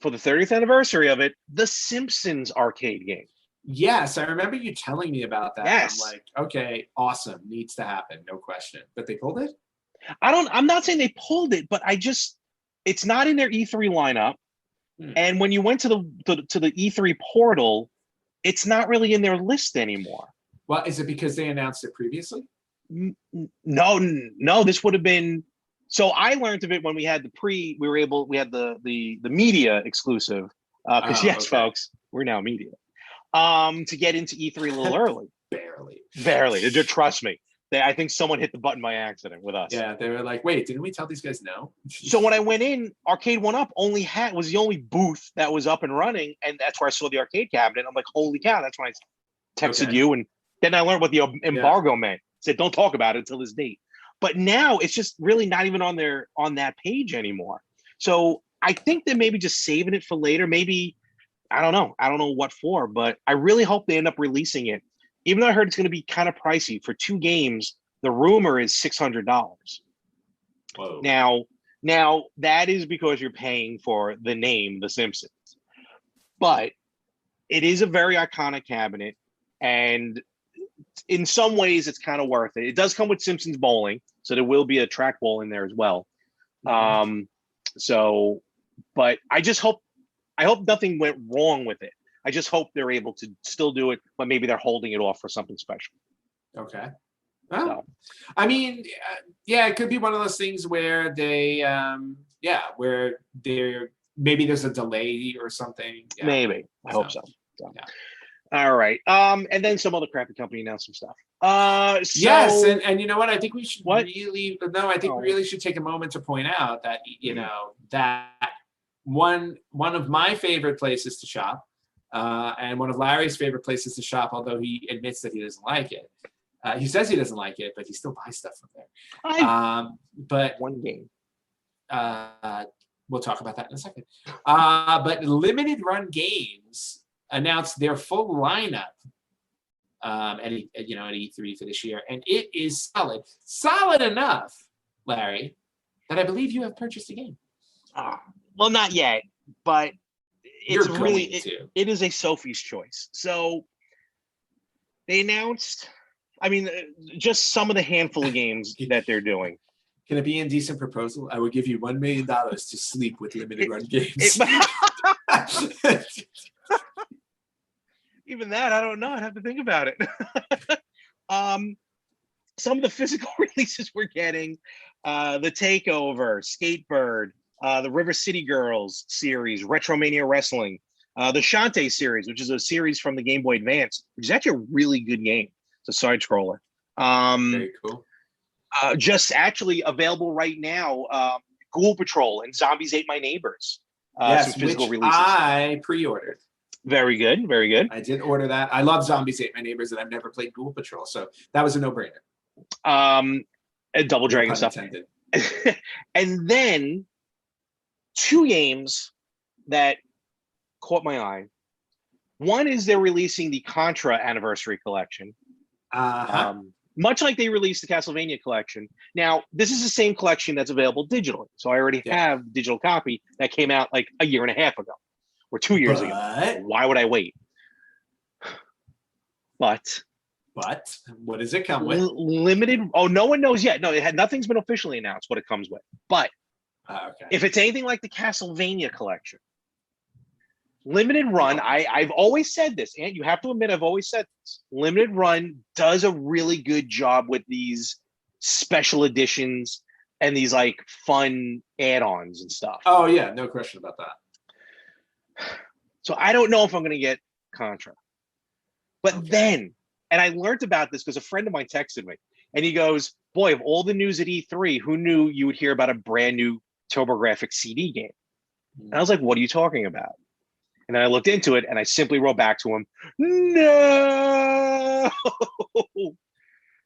for the 30th anniversary of it, the Simpsons arcade game. Yes, I remember you telling me about that. Yes. I'm like, okay, awesome, needs to happen, no question. But they pulled it? I'm not saying they pulled it, but it's not in their E3 lineup. And when you went to the E3 portal, it's not really in their list anymore. Well, is it because they announced it previously? No, this would have been. So I learned of it when we had we had the media exclusive. Because folks, we're now media. To get into E3 a little early. Barely. Trust me. I think someone hit the button by accident with us. Yeah, they were like, wait, didn't we tell these guys no? So when I went in, Arcade 1-Up was the only booth that was up and running, and that's where I saw the arcade cabinet. I'm like, holy cow, that's when I texted you, and then I learned what the embargo meant. Said, don't talk about it until this date. But now it's just really not even on that page anymore. So I think they're maybe just saving it for later. Maybe, I don't know what for, but I really hope they end up releasing it. Even though I heard it's going to be kind of pricey for 2 games, the rumor is $600. Whoa. Now that is because you're paying for the name, The Simpsons. But it is a very iconic cabinet, and in some ways it's kind of worth it. It does come with Simpsons bowling, so there will be a trackball in there as well. But I hope nothing went wrong with it. I just hope they're able to still do it, but maybe they're holding it off for something special. Okay. Well, I mean, it could be one of those things where they, maybe there's a delay or something. Yeah. Maybe. I hope so. Yeah. All right. And then some other crappy company announced some stuff. Yes, and you know what? I think we should we really should take a moment to point out that that one of my favorite places to shop, and one of Larry's favorite places to shop, although he admits that he doesn't like it. He says he doesn't like it, but he still buys stuff from there. But one game. We'll talk about that in a second. But Limited Run Games announced their full lineup at E3 for this year, and it is solid enough, Larry, that I believe you have purchased a game. Well, not yet, but it's it is a Sophie's choice. So they announced, just some of the handful of games that they're doing. Can it be Indecent Proposal? I will give you $1 million to sleep with Limited Run Games. Even that, I don't know. I'd have to think about it. Some of the physical releases we're getting, The Takeover, Skatebird, the River City Girls series, Retromania Wrestling, the Shantae series, which is a series from the Game Boy Advance, which is actually a really good game. It's a side scroller. Very cool. Just actually available right now, Ghoul Patrol and Zombies Ate My Neighbors. Some physical releases. I pre-ordered. Very good, very good. I did order that. I love Zombies Ate My Neighbors, and I've never played Ghoul Patrol, so that was a no-brainer. And Double Dragon stuff. And then 2 games that caught my eye. One is they're releasing the Contra Anniversary Collection. Much like they released the Castlevania collection. Now, this is the same collection that's available digitally. So I already have a digital copy that came out like a year and a half ago or 2 years ago. Why would I wait? But what does it come with? Limited. Oh, no one knows yet. No, nothing's been officially announced what it comes with. But Okay. If it's anything like the Castlevania collection, limited run, I've always said this, and you have to admit I've always said this. Limited run does a really good job with these special editions and these like fun add-ons and stuff. Oh yeah, no question about that. So I don't know if I'm going to get Contra. But then, and I learned about this because a friend of mine texted me, and he goes, boy, of all the news at E3, who knew you would hear about a brand new TurboGrafx CD game? And I was like, what are you talking about? And then I looked into it, and I simply wrote back to him, no!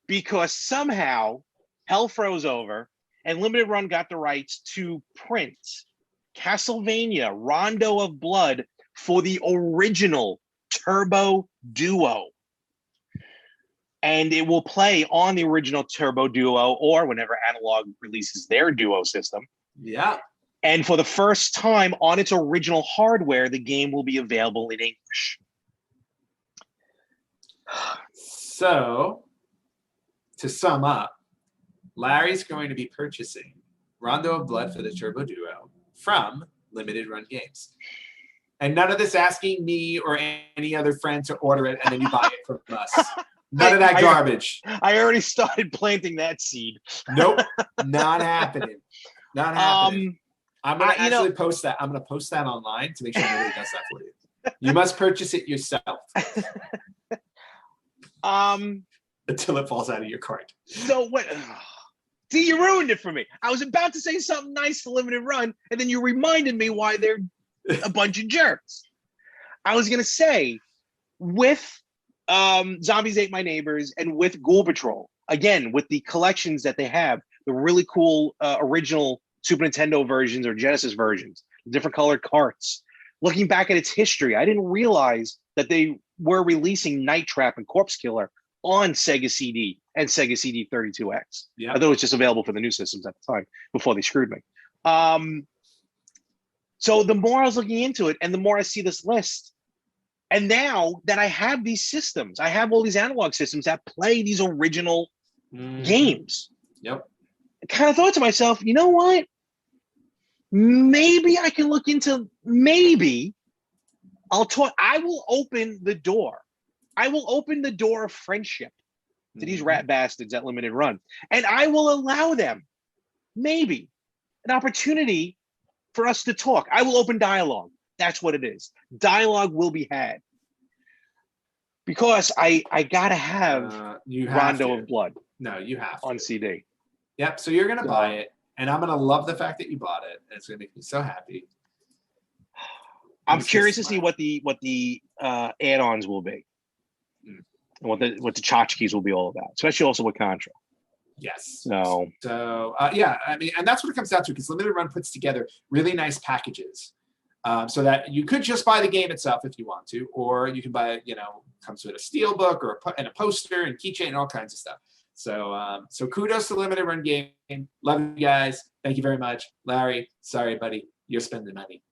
Because somehow hell froze over, and Limited Run got the rights to print Castlevania Rondo of Blood for the original Turbo Duo. And it will play on the original Turbo Duo or whenever Analog releases their Duo system. Yeah. And for the first time on its original hardware, the game will be available in English. So, to sum up, Larry's going to be purchasing Rondo of Blood for the Turbo Duo from Limited Run Games. And none of this asking me or any other friend to order it and then you buy it from us. None of that garbage. I already started planting that seed. Nope, not happening. Not happening. I'm going to actually post that. I'm going to post that online to make sure nobody does that for you. You must purchase it yourself. Until it falls out of your cart. So what? See, you ruined it for me. I was about to say something nice for Limited Run, and then you reminded me why they're a bunch of jerks. I was going to say, with Zombies Ate My Neighbors and with Ghoul Patrol, again, with the collections that they have, the really cool original Super Nintendo versions or Genesis versions, different colored carts. Looking back at its history, I didn't realize that they were releasing Night Trap and Corpse Killer on Sega CD and Sega CD 32X. Yeah. I thought it was just available for the new systems at the time before they screwed me. So the more I was looking into it and the more I see this list, and now that I have these systems, I have all these analog systems that play these original games. Yep. I kind of thought to myself, you know what? Maybe I can look into, maybe I'll talk, I will open the door. I will open the door of friendship to these rat bastards at Limited Run. And I will allow them, maybe, an opportunity for us to talk. I will open dialogue. That's what it is. Dialogue will be had. Because I gotta have Rondo of Blood. No, you have on to. CD. Yep. So you're gonna buy it, and I'm gonna love the fact that you bought it. And it's gonna make me so happy. I'm curious to see what the add-ons will be, and what the tchotchkes will be all about, especially also with Contra. Yes. So yeah, I mean, and that's what it comes down to, because Limited Run puts together really nice packages, so that you could just buy the game itself if you want to, or you can buy it, comes with a steel book or a poster and keychain and all kinds of stuff. So kudos to Limited Run Game. Love you guys. Thank you very much. Larry, sorry, buddy. You're spending money.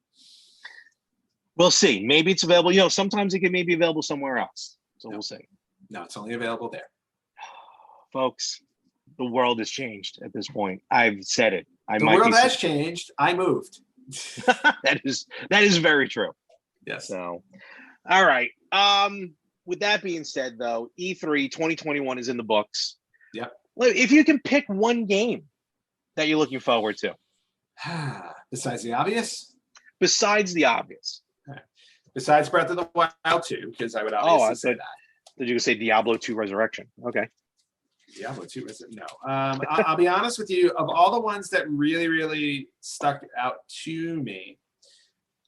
We'll see. Maybe it's available. Sometimes it can maybe available somewhere else. So we'll see. No, it's only available there. Folks, the world has changed at this point. I've said it. The world has changed. I moved. That is very true. Yes. So, all right. With that being said, though, E3 2021 is in the books. Yep. If you can pick one game that you're looking forward to. Besides the obvious? Besides the obvious. Right. Besides Breath of the Wild 2, because I would obviously say that. Did you say Diablo 2 Resurrection? Okay. Diablo 2 is it? No. I'll be honest with you. Of all the ones that really, really stuck out to me,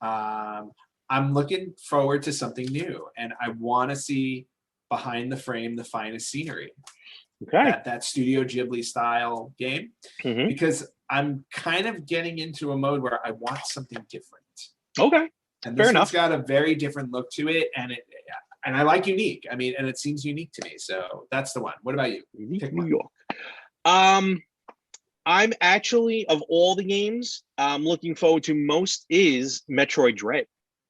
I'm looking forward to something new, and I want to see behind the frame the finest scenery. Okay. That Studio Ghibli style game, because I'm kind of getting into a mode where I want something different. Okay. And this one's got a very different look to it, and I like unique. I mean, and it seems unique to me. So that's the one. What about you? New York. I'm actually, of all the games, I'm looking forward to most is Metroid Dread.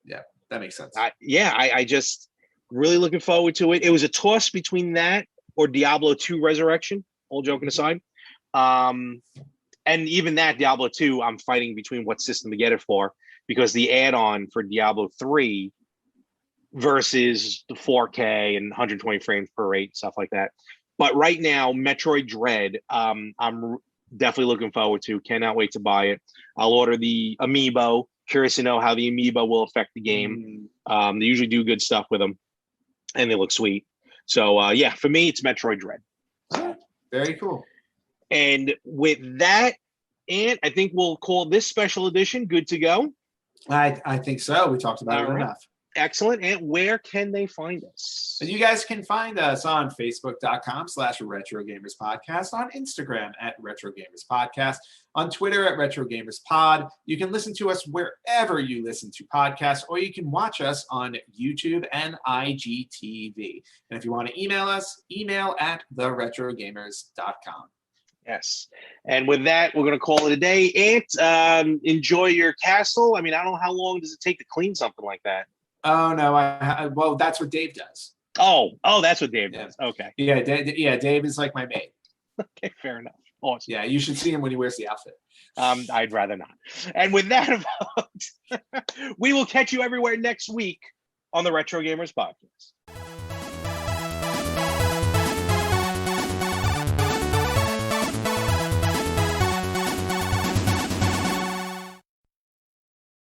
Yeah, that makes sense. I just really looking forward to it. It was a toss between that or Diablo 2 Resurrection, all joking aside. And even that Diablo 2, I'm fighting between what system to get it for, because the add-on for Diablo 3 versus the 4K and 120 frames per rate, stuff like that. But right now, Metroid Dread, I'm definitely looking forward to. Cannot wait to buy it. I'll order the amiibo. Curious to know how the amiibo will affect the game. They usually do good stuff with them, and they look sweet. So yeah, for me, it's Metroid Dread. Very cool. And with that, and I think we'll call this special edition good to go. I think so. We talked about it enough. Excellent. And where can they find us? And you guys can find us on Facebook.com/RetroGamersPodcast, on Instagram @RetroGamersPodcast, on Twitter @RetroGamersPod. You can listen to us wherever you listen to podcasts, or you can watch us on YouTube and IGTV. And if you want to email us, email @TheRetroGamers.com. Yes. And with that, we're going to call it a day. Ant, enjoy your castle. I mean, I don't know how long does it take to clean something like that? Oh, no. Well, that's what Dave does. Oh, that's what Dave does. Okay. Yeah, Dave is like my mate. Okay, fair enough. Awesome. Yeah, you should see him when he wears the outfit. I'd rather not. And with that, folks, we will catch you everywhere next week on the Retro Gamers Podcast.